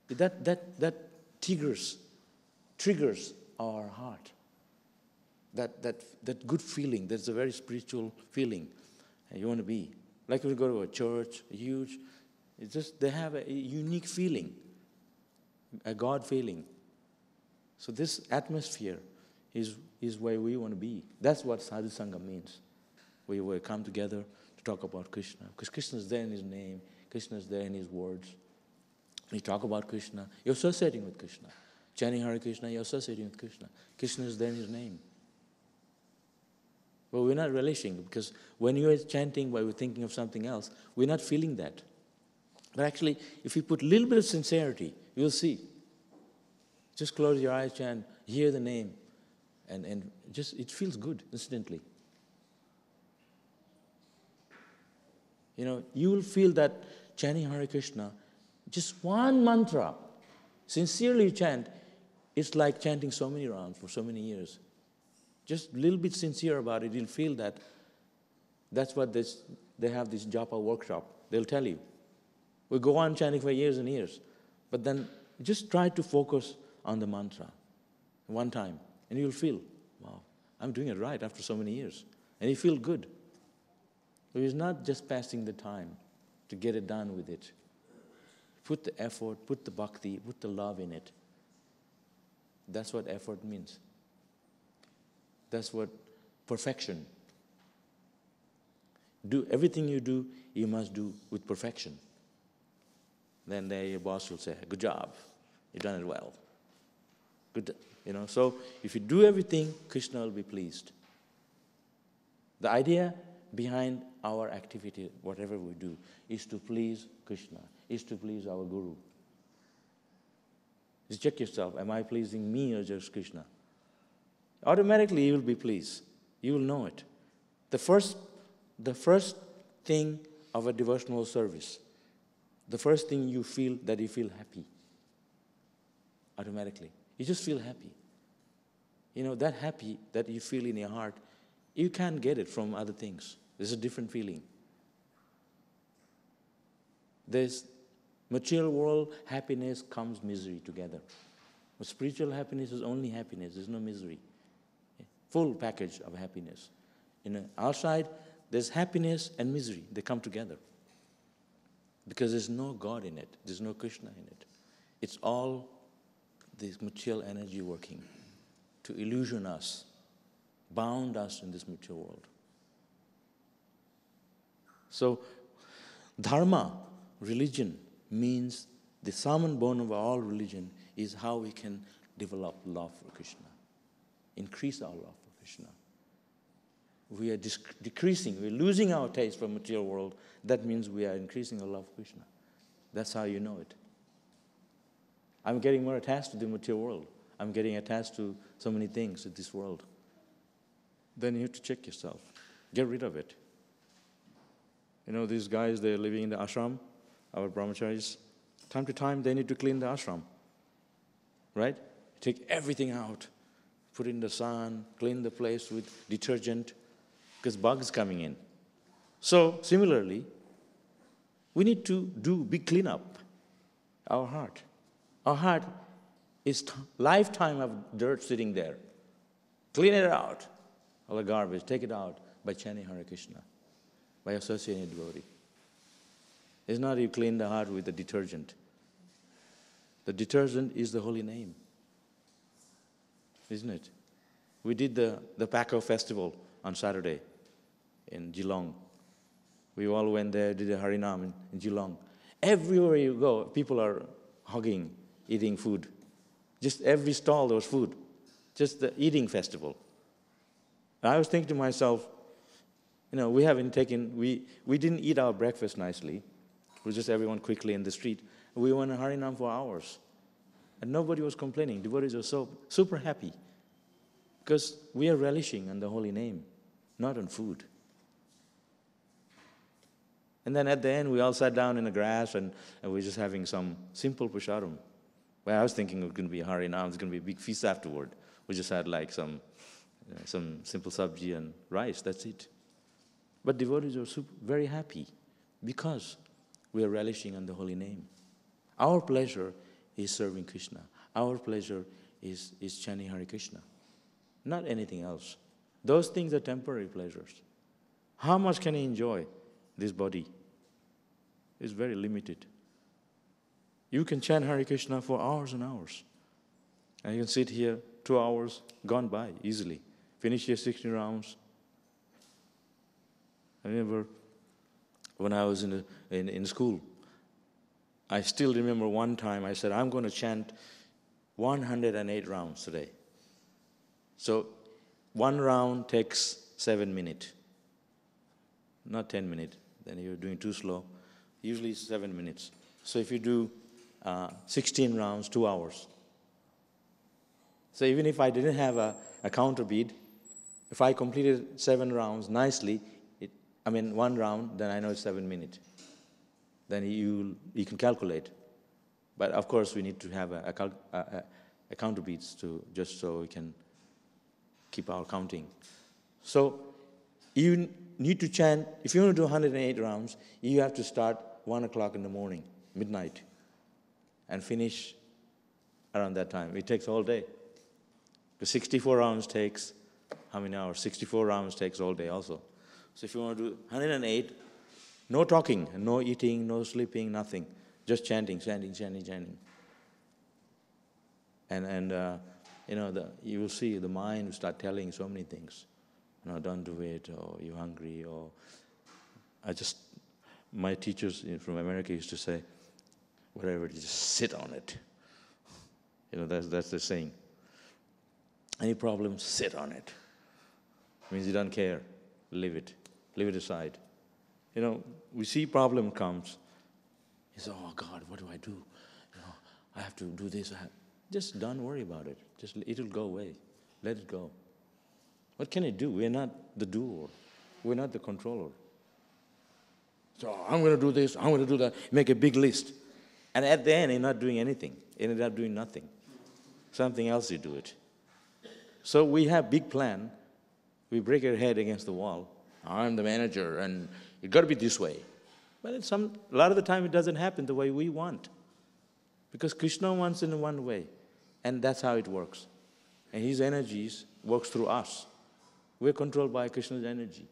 S1: that triggers our heart. That good feeling, that's a very spiritual feeling. And you want to be. Like when you go to a church, huge, it's just, they have a unique feeling. a God feeling. So this atmosphere is where we want to be. That's what Sadhu Sangha means. We will come together to talk about Krishna. Because Krishna is there in His name. Krishna is there in His words. When you talk about Krishna, you're associating with Krishna. Chanting Hare Krishna, you're associating with Krishna. Krishna is there in His name. But we're not relishing, because when you are chanting while we're thinking of something else, we're not feeling that. But actually, if you put a little bit of sincerity, you'll see. Just close your eyes, chant, hear the name, and just it feels good instantly. You know, you will feel that chanting Hare Krishna, just one mantra, sincerely chant, it's like chanting so many rounds for so many years. Just a little bit sincere about it, you'll feel that. That's what they have this japa workshop. They'll tell you. We go on chanting for years and years. But then just try to focus on the mantra one time. And you'll feel, wow, I'm doing it right after so many years. And you feel good. It's not just passing the time to get it done with it. Put the effort, put the bhakti, put the love in it. That's what effort means. That's what perfection. Do everything you do, you must do with perfection. Then your boss will say, good job, you've done it well. Good, so if you do everything, Krishna will be pleased. The idea behind our activity, whatever we do, is to please Krishna, is to please our Guru. Just check yourself, am I pleasing me or just Krishna? Automatically you will be pleased. You will know it. The first thing of a devotional service, the first thing you feel happy. Automatically. You just feel happy. That happy that you feel in your heart, you can't get it from other things. There's a different feeling. There's material world, happiness comes misery together. But spiritual happiness is only happiness. There's no misery. Full package of happiness. Outside, there's happiness and misery. They come together. Because there's no God in it. There's no Krishna in it. It's all this material energy working to illusion us, bound us in this material world. So, dharma, religion, means the summon bone of all religion is how we can develop love for Krishna, increase our love for Krishna. We are decreasing, we're losing our taste for material world. That means we are increasing our love for Krishna. That's how you know it. I'm getting more attached to the material world. I'm getting attached to so many things in this world. Then you have to check yourself. Get rid of it. These guys, they're living in the ashram, our brahmacharis. Time to time, they need to clean the ashram. Right? Take everything out. Put it in the sun, clean the place with detergent, because bugs coming in. So, similarly, we need to do big cleanup. Our heart. Our heart is lifetime of dirt sitting there. Clean it out. All the garbage, take it out by chanting Hare Krishna, by associating with devotee. It's not you clean the heart with the detergent. The detergent is the holy name. Isn't it? We did the Paco festival on Saturday in Geelong. We all went there, did a Harinam in Geelong. Everywhere you go, people are hugging, eating food. Just every stall there was food. Just the eating festival. And I was thinking to myself, we didn't eat our breakfast nicely. It was just everyone quickly in the street. We went to Harinam for hours. And nobody was complaining. Devotees were so super happy. Because we are relishing on the holy name, not on food. And then at the end, we all sat down in the grass and we were just having some simple prasadam. Well, I was thinking it was going to be a Harinam, it's going to be a big feast afterward. We just had like some simple sabji and rice, that's it. But devotees were very happy because we are relishing on the holy name. Our pleasure is serving Krishna. Our pleasure is chanting Hare Krishna. Not anything else. Those things are temporary pleasures. How much can you enjoy this body? It's very limited. You can chant Hare Krishna for hours and hours. And you can sit here, 2 hours, gone by easily. Finish your 16 rounds. I remember when I was in school, I still remember one time I said, I'm going to chant 108 rounds today. So 1 round takes 7 minutes. Not 10 minutes. Then you're doing too slow. Usually it's 7 minutes. So if you do 16 rounds, 2 hours. So even if I didn't have a counter bead, if I completed 7 rounds nicely, 1 round, then I know it's 7 minutes. Then you can calculate. But of course, we need to have a counter beads just so we can keep our counting. So you need to chant. If you want to do 108 rounds, you have to start 1 o'clock in the morning, midnight, and finish around that time. It takes all day. The 64 rounds takes how many hours? 64 rounds takes all day also. So if you want to do 108, no talking, no eating, no sleeping, nothing. Just chanting, chanting, chanting, chanting. And you will see the mind will start telling so many things. Don't do it, or you're hungry, or my teachers from America used to say, whatever, just sit on it. That's the saying. Any problem, sit on it. Means you don't care. Leave it. Leave it aside. We see problem comes. You say, oh God, what do I do? I have to do this. Just don't worry about it. It'll go away. Let it go. What can it do? We're not the doer. We're not the controller. So I'm going to do this. I'm going to do that. Make a big list. And at the end, you're not doing anything. You ended up doing nothing. Something else you do it. So we have big plan. We break our head against the wall. I'm the manager, and it's got to be this way. But a lot of the time, it doesn't happen the way we want. Because Krishna wants in one way. And that's how it works. And his energies works through us. We're controlled by Krishna's energy.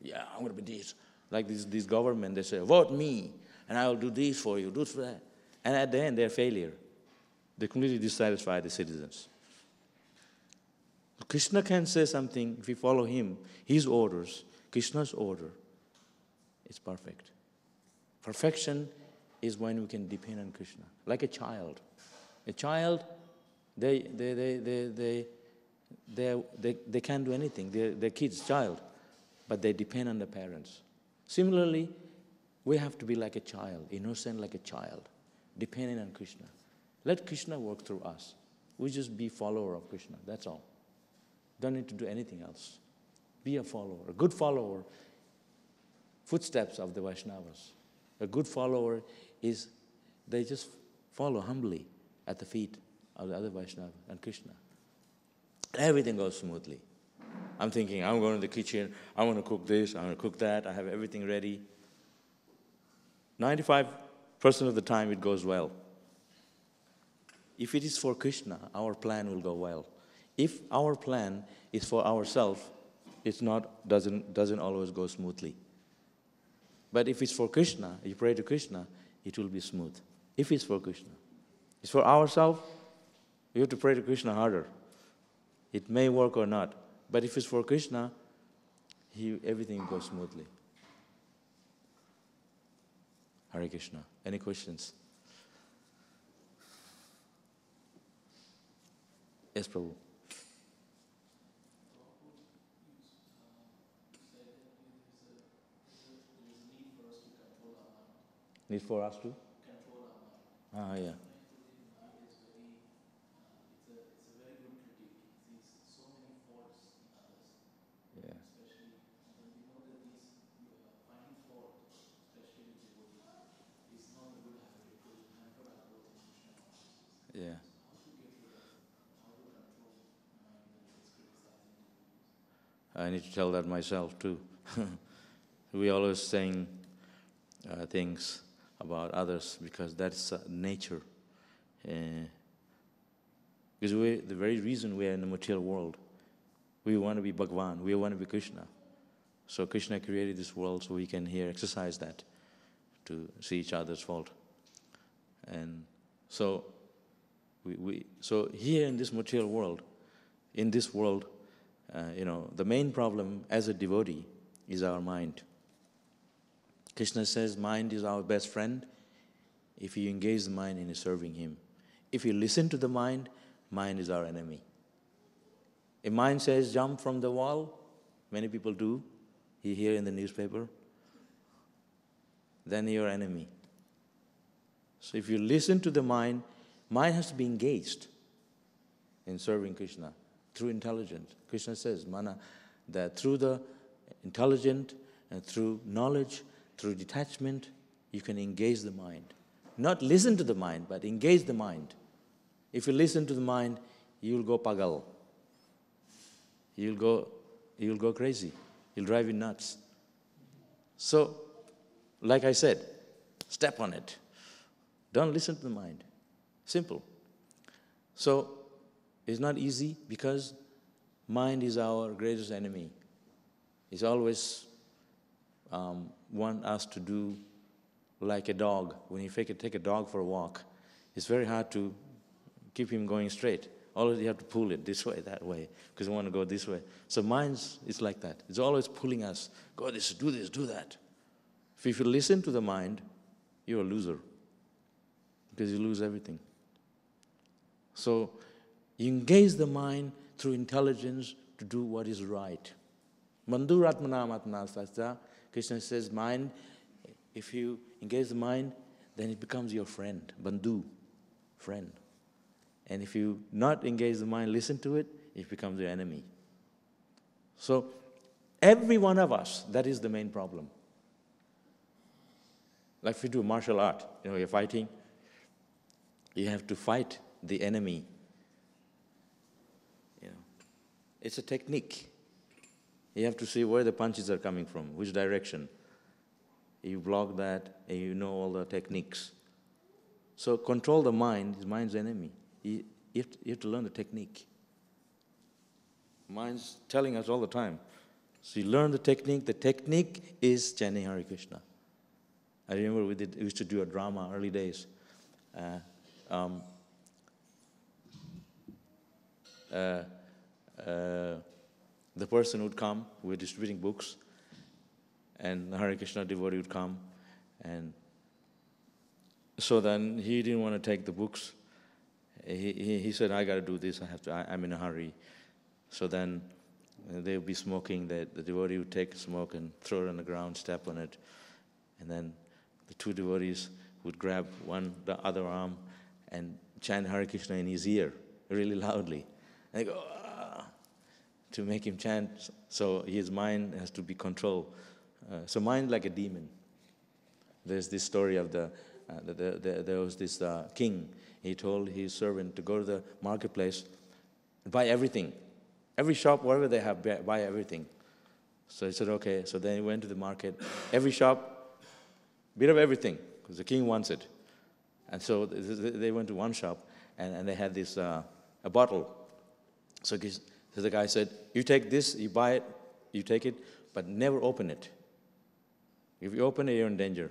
S1: Yeah, I'm going to be this. Like this government, they say, vote me, and I will do this for you, do this for that. And at the end, they're failure. They completely dissatisfy the citizens. Krishna can say something, if we follow him, his orders, Krishna's order, it's perfect. Perfection is when we can depend on Krishna. Like a child. A child, they can't do anything. They're kids, child, but they depend on the parents. Similarly, we have to be like a child, innocent like a child, dependent on Krishna. Let Krishna work through us. We just be follower of Krishna, that's all. Don't need to do anything else. Be a follower, a good follower, footsteps of the Vaishnavas. A good follower is, they just follow humbly at the feet of the other Vaishnava and Krishna. Everything goes smoothly. I'm thinking, I'm going to the kitchen, I want to cook this, I want to cook that, I have everything ready. 95% of the time it goes well. If it is for Krishna, our plan will go well. If our plan is for ourselves, doesn't always go smoothly. But if it's for Krishna, you pray to Krishna, it will be smooth. If it's for Krishna. It's for ourselves, we have to pray to Krishna harder. It may work or not. But if it's for Krishna, everything goes smoothly. Hare Krishna. Any questions? Yes, Prabhu. Need for us to? Control our mind. Yeah. Yeah. I need to tell that myself too. We always saying things about others because that's nature. Because the very reason we are in the material world, we want to be Bhagavan, we want to be Krishna. So Krishna created this world so we can here exercise that to see each other's fault. And so, so here in this material world, the main problem as a devotee is our mind. Krishna says mind is our best friend if you engage the mind in serving him. If you listen to the mind, mind is our enemy. If mind says jump from the wall, many people do, you hear in the newspaper, then you're enemy. So if you listen to the mind, mind has to be engaged in serving Krishna through intelligence. Krishna says, Mana, that through the intelligent and through knowledge, through detachment, you can engage the mind. Not listen to the mind, but engage the mind. If you listen to the mind, you'll go pagal. You'll go crazy. You'll drive you nuts. So, like I said, step on it. Don't listen to the mind. Simple. So, it's not easy because mind is our greatest enemy. It's always want us to do like a dog. When you take a dog for a walk, it's very hard to keep him going straight. Always you have to pull it this way, that way, because you want to go this way. So mind is like that. It's always pulling us, go this, do that. If you listen to the mind, you're a loser, because you lose everything. So you engage the mind through intelligence to do what is right. Bandhuratmana. Krishna says, mind, if you engage the mind, then it becomes your friend. Bandhu, friend. And if you not engage the mind, listen to it, it becomes your enemy. So every one of us, that is the main problem. Like if you do martial art, you're fighting, you have to fight the enemy. It's a technique. You have to see where the punches are coming from, which direction. You block that, and you know all the techniques. So control the mind is mind's enemy. You have to learn the technique. Mind's telling us all the time. So you learn the technique. The technique is chanting Hare Krishna. I remember we used to do a drama early days. The person would come, we were distributing books, and the Hare Krishna devotee would come, and so then he didn't want to take the books. He said, I got to do this, I'm in a hurry. So then they would be smoking, the devotee would take smoke and throw it on the ground, step on it, and then the two devotees would grab the other arm and chant Hare Krishna in his ear really loudly. And they go, to make him chant, so his mind has to be controlled. So mind like a demon. There's this story of there was this king. He told his servant to go to the marketplace and buy everything. Every shop, wherever they have, buy everything. So he said, okay. So then he went to the market. Every shop, bit of everything, because the king wants it. And so they went to one shop, and they had this a bottle. So the guy said, you take this, you buy it, you take it, but never open it. If you open it, you're in danger.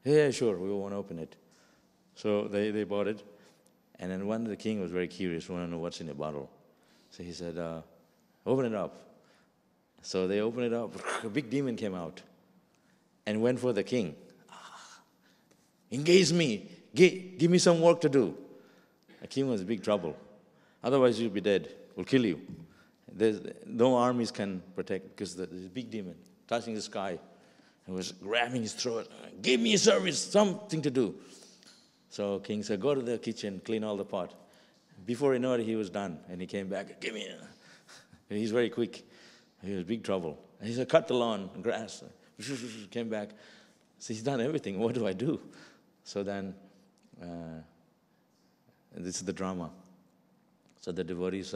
S1: Yeah, sure, we won't open it. So they bought it. And then the king was very curious, wanted to know what's in the bottle. So he said, open it up. So they opened it up. A big demon came out and went for the king. Engage me. Give me some work to do. The king was in big trouble. Otherwise, you'll be dead. We'll kill you. No armies can protect, because the big demon touching the sky and was grabbing his throat. Give me a service, something to do. So king said, go to the kitchen, clean all the pot. Before he knew it, he was done. And he came back, give me a... He's very quick. He was in big trouble. And he said, cut the lawn, grass. Came back. So he's done everything. What do I do? So then, this is the drama. So the devotees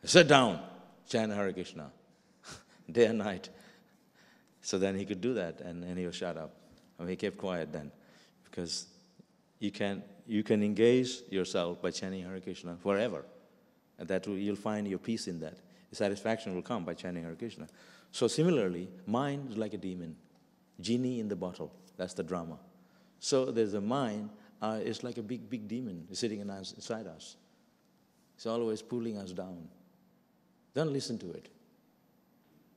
S1: sit down, chant Hare Krishna, day and night. So then he could do that, and he was shut up. I mean, he kept quiet then, because you can engage yourself by chanting Hare Krishna forever, and you'll find your peace in that. The satisfaction will come by chanting Hare Krishna. So similarly, mind is like a demon, genie in the bottle. That's the drama. So there's a mind, it's like a big, big demon sitting inside us. It's always pulling us down. Don't listen to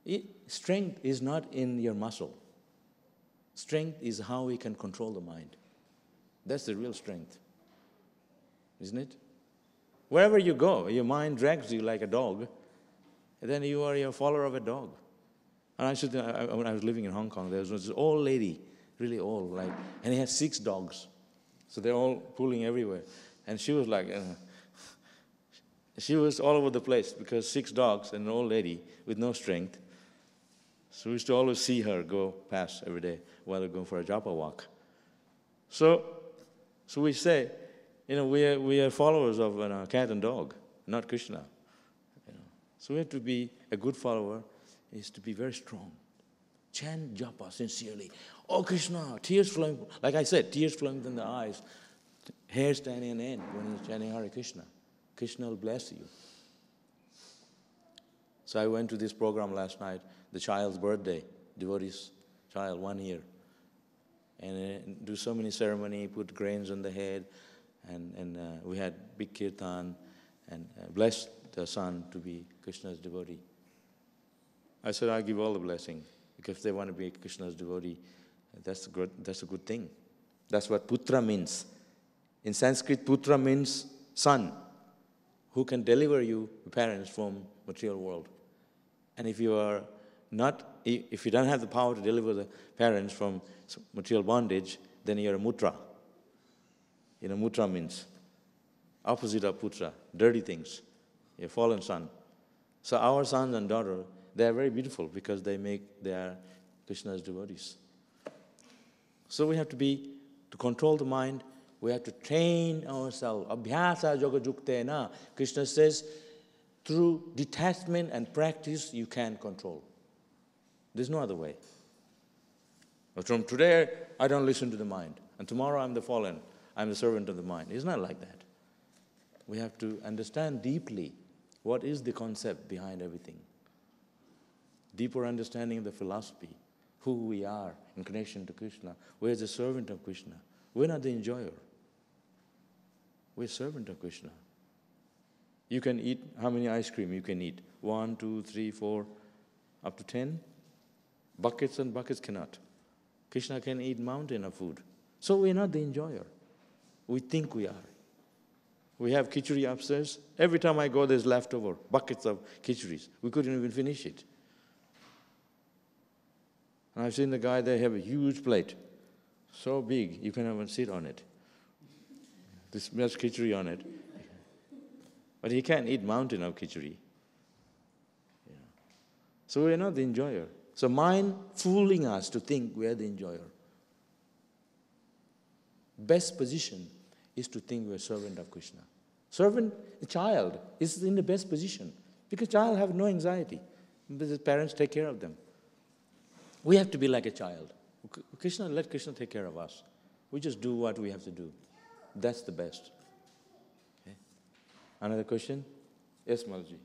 S1: it. Strength is not in your muscle. Strength is how we can control the mind. That's the real strength, isn't it? Wherever you go, your mind drags you like a dog, and then you are a follower of a dog. And when I was living in Hong Kong, there was this old lady, really old, and he had 6 dogs. So they're all pulling everywhere. And she was like, she was all over the place because 6 dogs and an old lady with no strength. So we used to always see her go past every day while we're going for a japa walk. So we say, we are followers of cat and dog, not Krishna. So we have to be a good follower, is to be very strong. Chant japa sincerely. Oh Krishna, tears flowing, like I said, tears flowing from the eyes, hair standing on end when you're chanting Hare Krishna. Krishna will bless you. So I went to this program last night, the child's birthday, devotee's child, 1 year. And do so many ceremony, put grains on the head, and we had big kirtan, and blessed the son to be Krishna's devotee. I said, I give all the blessing, because if they want to be Krishna's devotee, that's a good thing. That's what putra means. In Sanskrit, putra means son, who can deliver you, parents, from material world. And if you don't have the power to deliver the parents from material bondage, then you're a mutra. Mutra means opposite of putra, dirty things, a fallen son. So our sons and daughters, they are very beautiful because they are Krishna's devotees. So we have to control the mind, we have to train ourselves. Abhyasa yoga juktena. Krishna says, through detachment and practice, you can control. There's no other way. But from today, I don't listen to the mind. And tomorrow, I'm the fallen. I'm the servant of the mind. It's not like that. We have to understand deeply what is the concept behind everything. Deeper understanding of the philosophy, who we are in connection to Krishna. We're the servant of Krishna. We're not the enjoyer. We're servant of Krishna. You can eat how many ice cream you can eat? 1, 2, 3, 4, up to 10? Buckets and buckets cannot. Krishna can eat mountain of food. So we're not the enjoyer. We think we are. We have khichdi upstairs. Every time I go, there's leftover buckets of khichdi's. We couldn't even finish it. And I've seen the guy, they have a huge plate, so big, you can't even sit on it. This much khichdi on it. But he can't eat mountain of khichdi. So we're not the enjoyer. So mind fooling us to think we are the enjoyer. Best position is to think we're servant of Krishna. Servant, a child, is in the best position because child have no anxiety. The parents take care of them. We have to be like a child. Let Krishna take care of us. We just do what we have to do. That's the best. Okay. Another question? Yes, Malji.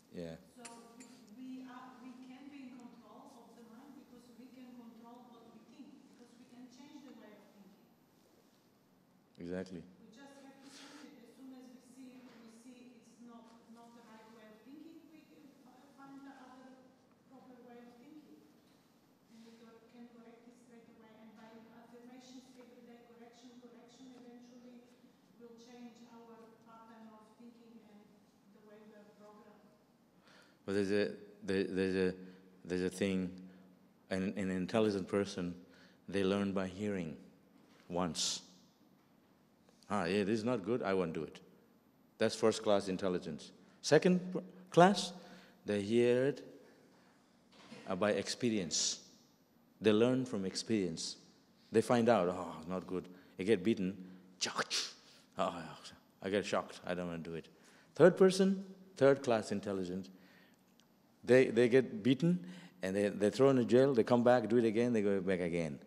S1: Yeah.
S2: So we can be in control of the mind because we can control what we think, because we can change the way of thinking.
S1: Exactly.
S2: We just have to change it. As soon as we see it's not the right way of thinking, we can find the other proper way of thinking. And we can correct it straight away. And by affirmations, everyday correction, eventually will change our pattern of thinking and the way we are programmed.
S1: But there's a thing, an intelligent person, they learn by hearing once. Yeah, this is not good, I won't do it. That's first class intelligence. Second class, they hear it by experience. They learn from experience. They find out, oh, not good. I get beaten. Oh, I get shocked. I don't want to do it. Third person, third class intelligence, they get beaten and they're thrown in jail. They come back, do it again, they go back again.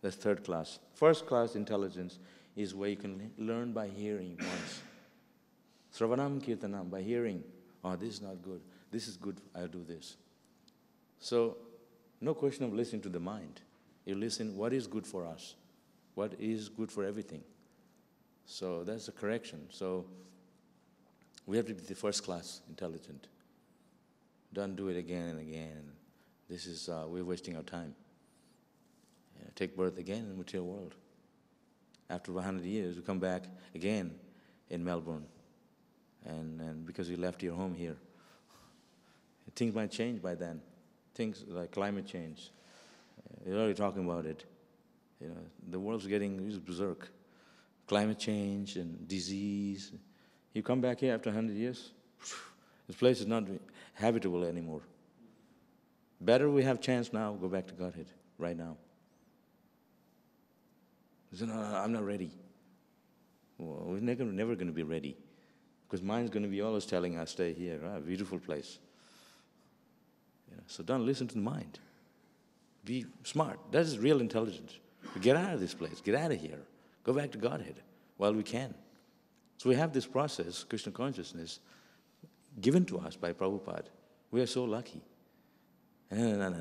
S1: That's third class. First class intelligence is where you can learn by hearing once. Sravanam kirtanam, by hearing. Oh, this is not good. This is good, I'll do this. So, no question of listening to the mind. You listen, what is good for us? What is good for everything? So that's a correction. So we have to be the first class intelligent. Don't do it again and again. This is, we're wasting our time. Take birth again in the material world. After 100 years, we come back again in Melbourne. And because you left your home here. Things might change by then. Things like climate change. You're already talking about it. You know, the world's getting berserk. Climate change and disease. You come back here after 100 years, this place is not habitable anymore. Better we have chance now, go back to Godhead right now. So, no, I'm not ready. Well, we're never going to be ready. Because mind's going to be always telling us, stay here, right? Beautiful place. So don't listen to the mind. Be smart. That is real intelligence. Get out of this place. Get out of here. Go back to Godhead while we can. So we have this process, Krishna consciousness, given to us by Prabhupada. We are so lucky. No.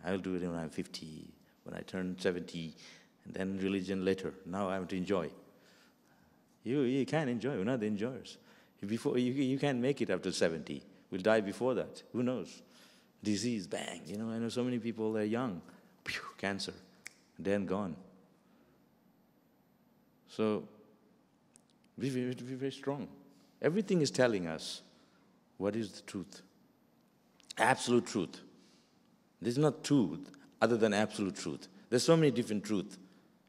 S1: I'll do it when I'm 50, when I turn 70, and then religion later. Now I have to enjoy. You can't enjoy. We're not the enjoyers. You can't make it after 70. We'll die before that. Who knows? Disease, bang. I know so many people, they're young. Cancer. Then gone. So, be very strong. Everything is telling us what is the truth. Absolute truth. There's not truth other than absolute truth. There's so many different truths.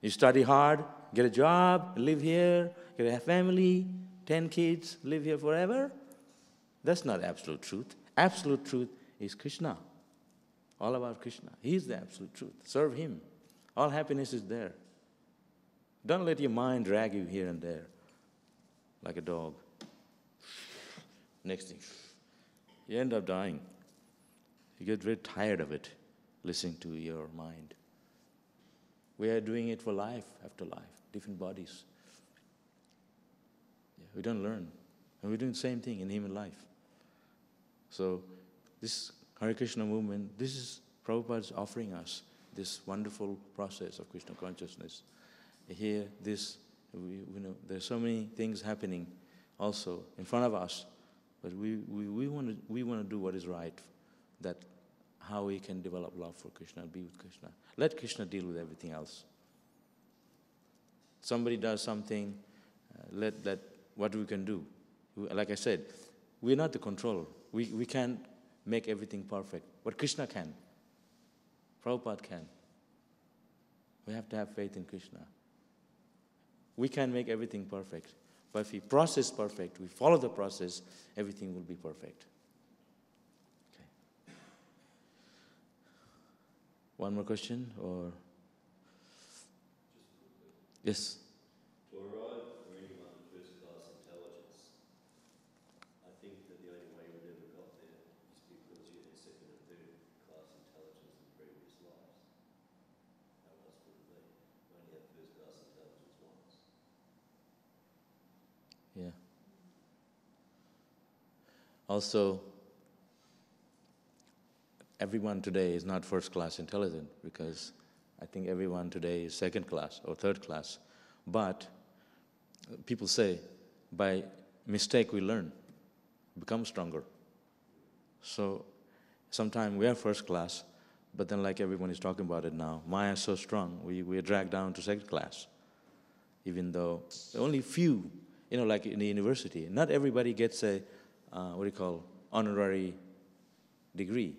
S1: You study hard, get a job, live here, get a family, 10 kids, live here forever. That's not absolute truth. Absolute truth is Krishna. All about Krishna. He's the absolute truth. Serve Him. All happiness is there. Don't let your mind drag you here and there like a dog. Next thing, you end up dying. You get very tired of it, listening to your mind. We are doing it for life after life, different bodies. We don't learn. And we're doing the same thing in human life. So this Hare Krishna movement, this is Prabhupada's offering us this wonderful process of Krishna consciousness. Here, there's so many things happening also in front of us, but we want to do what is right, that how we can develop love for Krishna, be with Krishna. Let Krishna deal with everything else. Somebody does something, let what we can do. Like I said, we're not the controller. We can't make everything perfect, but Krishna can. Prabhupada can. We have to have faith in Krishna. We can't make everything perfect, but if we process perfect, we follow the process, everything will be perfect. Okay. One more question, or? Yes?
S3: To arrive for anyone at first-class intelligence, I think that the only way you'll ever got there is because you had second and third-class intelligence in previous lives. How else would it be? You only have first-class intelligence once.
S1: Yeah. Also, everyone today is not first-class intelligent, because I think everyone today is second class or third class. But people say, by mistake we learn, become stronger. So sometimes we are first class, but then like everyone is talking about it now, Maya is so strong, we are dragged down to second class. Even though only few, like in the university, not everybody gets a, honorary degree.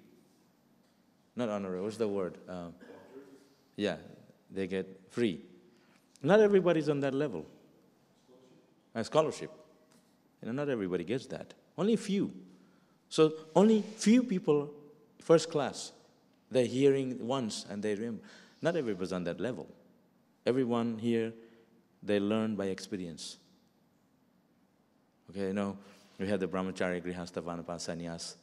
S1: Not honorary, what's the word? Yeah, they get free. Not everybody's on that level. A scholarship. Not everybody gets that. Only a few. So only few people, first class, they're hearing once and they remember. Not everybody's on that level. Everyone here, they learn by experience. Okay, we have the Brahmachari, Grihastha, Vanapasa, Sannyas.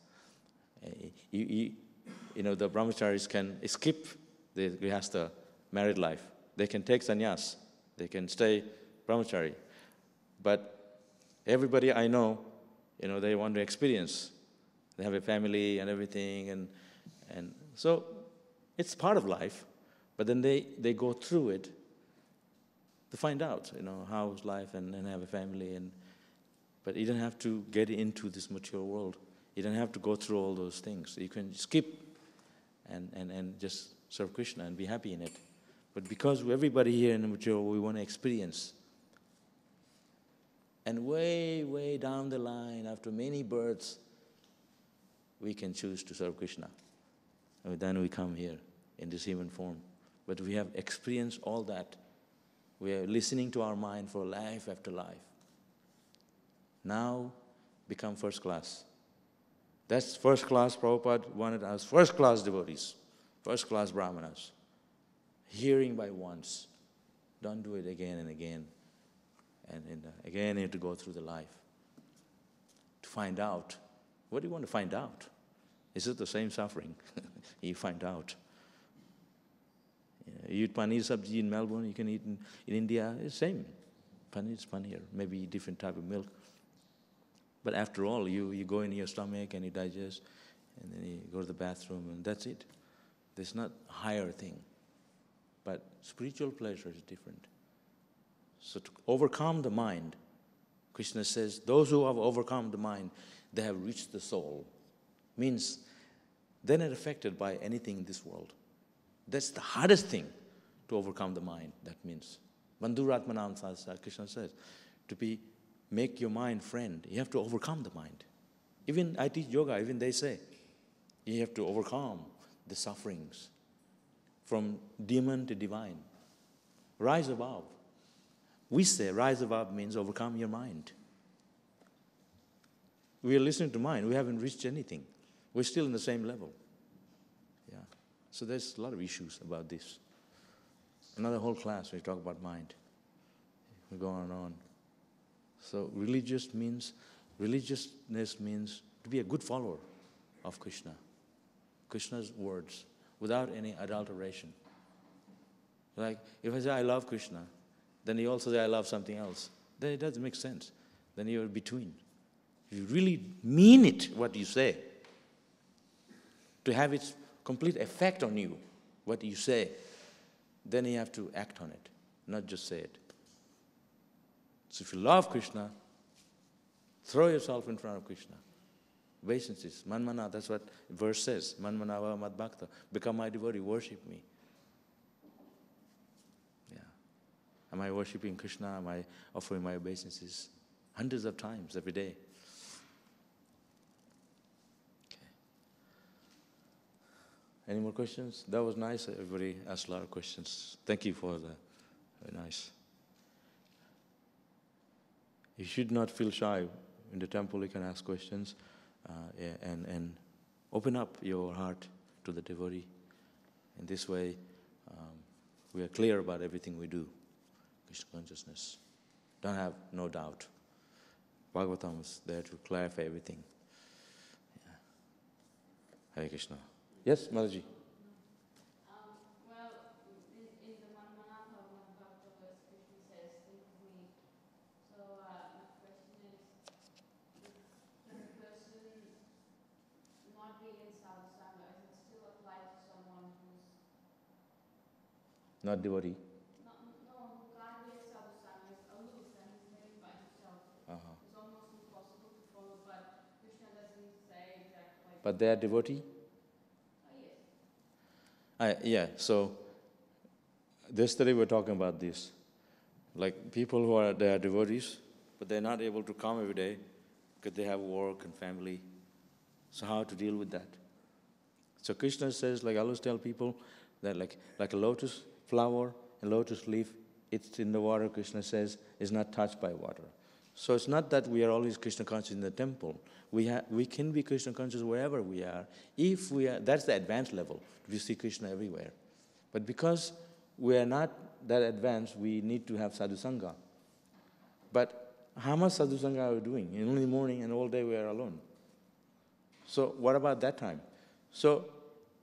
S1: The Brahmacharis can skip the Grihastha married life. They can take sannyas. They can stay Brahmachari. But everybody I know, they want to experience. They have a family and everything, and so it's part of life. But then they go through it to find out, how's life and have a family. But you don't have to get into this mature world. You don't have to go through all those things. You can skip and just serve Krishna and be happy in it. But because everybody here in the mature world, we want to experience. And way, way down the line, after many births, we can choose to serve Krishna. And then we come here in this human form. But we have experienced all that. We are listening to our mind for life after life. Now, become first class. That's first class. Prabhupada wanted us first class devotees, first class brahmanas. Hearing by once. Don't do it again and again. And again you have to go through the life. To find out. What do you want to find out? Is it the same suffering? You find out. You eat paneer sabji in Melbourne, you can eat in India, it's the same. Paneer is paneer, maybe different type of milk. But after all, you go in your stomach and you digest, and then you go to the bathroom, and that's it. There's not a higher thing. But spiritual pleasure is different. So to overcome the mind, Krishna says, those who have overcome the mind, they have reached the soul. Means they're not affected by anything in this world. That's the hardest thing, to overcome the mind. That means Bandhuratmanam Sahasra, Krishna says, make your mind friend. You have to overcome the mind. Even I teach yoga, even they say, you have to overcome the sufferings from demon to divine. Rise above. We say rise above means overcome your mind. We are listening to mind. We haven't reached anything. We're still in the same level. Yeah. So there's a lot of issues about this. Another whole class we talk about mind. We go on and on. So religiousness means to be a good follower of Krishna. Krishna's words, without any adulteration. Like, if I say I love Krishna, then you also say I love something else. Then it doesn't make sense. Then you're between. If you really mean it, what you say, to have its complete effect on you, what you say, then you have to act on it, not just say it. So if you love Krishna, throw yourself in front of Krishna. Obeisances, manmana, that's what verse says. Manmanava madbhakta, become my devotee, worship me. Yeah. Am I worshiping Krishna? Am I offering my obeisances? Hundreds of times every day. Okay. Any more questions? That was nice. Everybody asked a lot of questions. Thank you for that. Very nice. You should not feel shy. In the temple, you can ask questions and open up your heart to the devotee. In this way, we are clear about everything we do. Krishna consciousness. Don't have no doubt. Bhagavatam is there to clarify everything. Yeah. Hare Krishna. Yes, Mataji. Not devotee.
S4: No, who can't be a sadhusanga, is aloof and he's living by himself. It's almost impossible to follow, but Krishna doesn't say exactly.
S1: But they are devotee?
S4: Yes.
S1: Yeah, so yesterday we were talking about this. Like people they are devotees, but they're not able to come every day because they have work and family. So how to deal with that? So Krishna says, like I always tell people, that like a lotus flower and lotus leaf, it's in the water, Krishna says, is not touched by water. So it's not that we are always Krishna conscious in the temple. We can be Krishna conscious wherever we are. If we are, that's the advanced level. We see Krishna everywhere. But because we are not that advanced, we need to have sadhu sangha. But how much sadhu sangha are we doing? In the morning and all day we are alone. So what about that time? So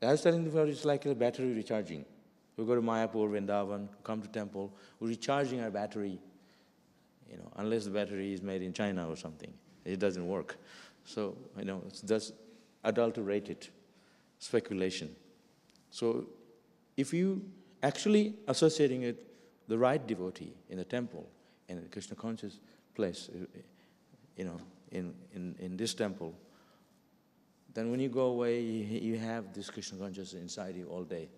S1: I was telling before, it's like a battery recharging. We go to Mayapur, Vrindavan, come to temple, we're recharging our battery. Unless the battery is made in China or something, it doesn't work. So, it's just adulterated speculation. So, if you actually associating it, the right devotee in the temple, in a Krishna conscious place, in this temple, then when you go away, you have this Krishna consciousness inside you all day.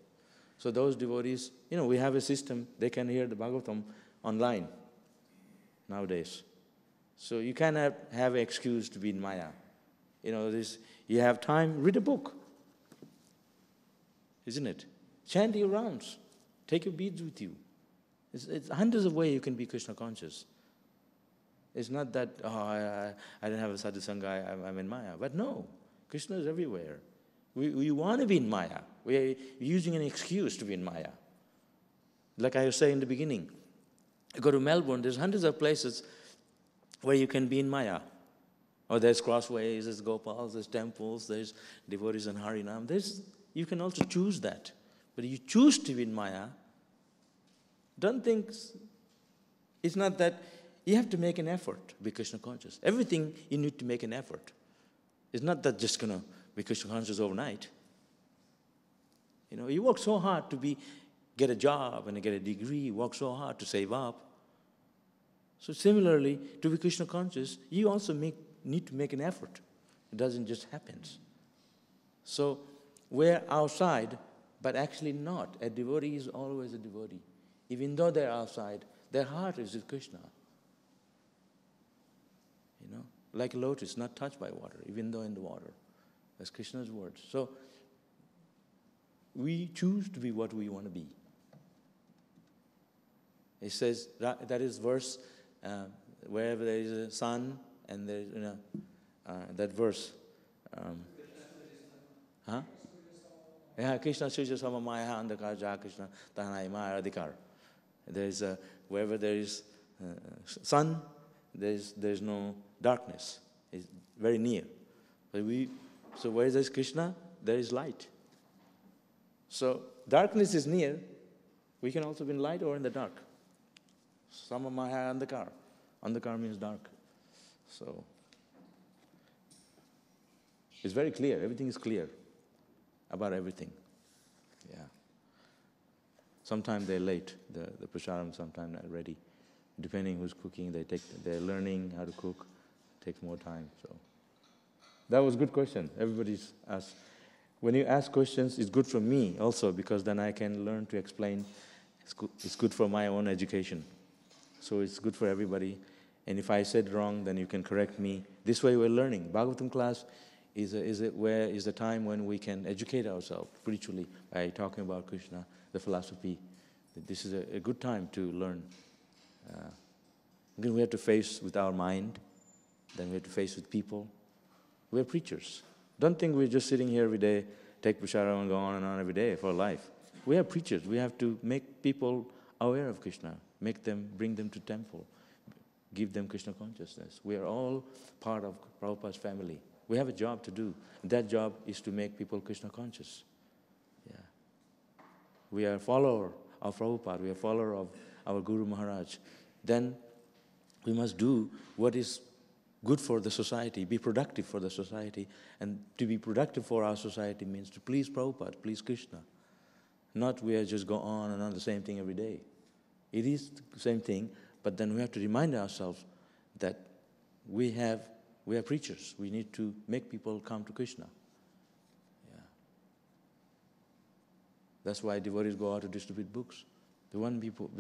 S1: So those devotees, we have a system, they can hear the Bhagavatam online nowadays. So you cannot have an excuse to be in Maya. You have time, read a book. Isn't it? Chant your rounds. Take your beads with you. It's hundreds of ways you can be Krishna conscious. It's not that, I don't have a sadhu sangha, I'm in Maya. But no, Krishna is everywhere. We want to be in Maya. We are using an excuse to be in Maya. Like I was saying in the beginning, you go to Melbourne, there's hundreds of places where you can be in Maya. Or there's crossways, there's gopals, there's temples, there's devotees and Harinam. You can also choose that. But you choose to be in Maya, don't think, it's not that you have to make an effort to be Krishna conscious. Everything you need to make an effort. It's not that just going to be Krishna conscious overnight. You work so hard to get a job and get a degree, you work so hard to save up. So similarly, to be Krishna conscious, you also need to make an effort. It doesn't just happen. So we're outside, but actually not. A devotee is always a devotee. Even though they're outside, their heart is with Krishna. Like a lotus, not touched by water, even though in the water. That's Krishna's words. So we choose to be what we want to be. It says, that is verse, wherever there is a sun, and there is, that verse. Yeah, Krishna Suja Sama Maya Andakar Ja Krishna Tahanai Maya Adhikar. Wherever there is sun, there's no darkness. It's very near. So where there is Krishna, there is light. So darkness is near. We can also be in light or in the dark. Sama Maya Andakar. Andakar means dark. So it's very clear. Everything is clear about everything. Yeah. Sometimes they're late. The prasadam sometimes not ready. Depending who's cooking, they're learning how to cook. It takes more time. So that was a good question. Everybody's asked. When you ask questions, it's good for me also, because then I can learn to explain. It's good for my own education. So it's good for everybody. And if I said wrong, then you can correct me. This way we're learning. Bhagavatam class is a time when we can educate ourselves spiritually by talking about Krishna, the philosophy. This is a good time to learn. Again, we have to face with our mind. Then we have to face with people. We're preachers. Don't think we're just sitting here every day, take prasadam and go on and on every day for life. We are preachers. We have to make people aware of Krishna, bring them to temple, give them Krishna consciousness. We are all part of Prabhupada's family. We have a job to do. That job is to make people Krishna conscious. Yeah. We are a follower of Prabhupada. We are a follower of our Guru Maharaj. Then we must do what is good for the society, be productive for the society. And to be productive for our society means to please Prabhupada, please Krishna. Not we just go on and on the same thing every day. It is the same thing, but then we have to remind ourselves that we are preachers. We need to make people come to Krishna. Yeah. That's why devotees go out to distribute books. They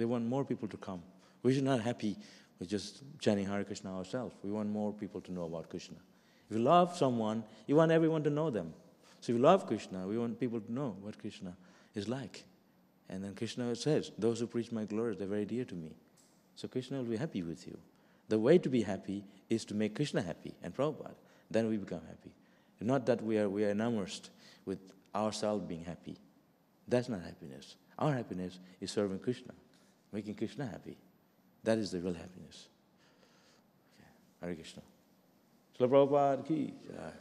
S1: want more people to come. We should not be happy with just chanting Hare Krishna ourselves. We want more people to know about Krishna. If you love someone, you want everyone to know them. So if you love Krishna, we want people to know what Krishna is like. And then Krishna says, those who preach my glories, they're very dear to me. So Krishna will be happy with you. The way to be happy is to make Krishna happy and Prabhupada. Then we become happy. Not that we are enamored with ourselves being happy. That's not happiness. Our happiness is serving Krishna, making Krishna happy. That is the real happiness. Okay. Hare Krishna. Srila Prabhupada ki jai.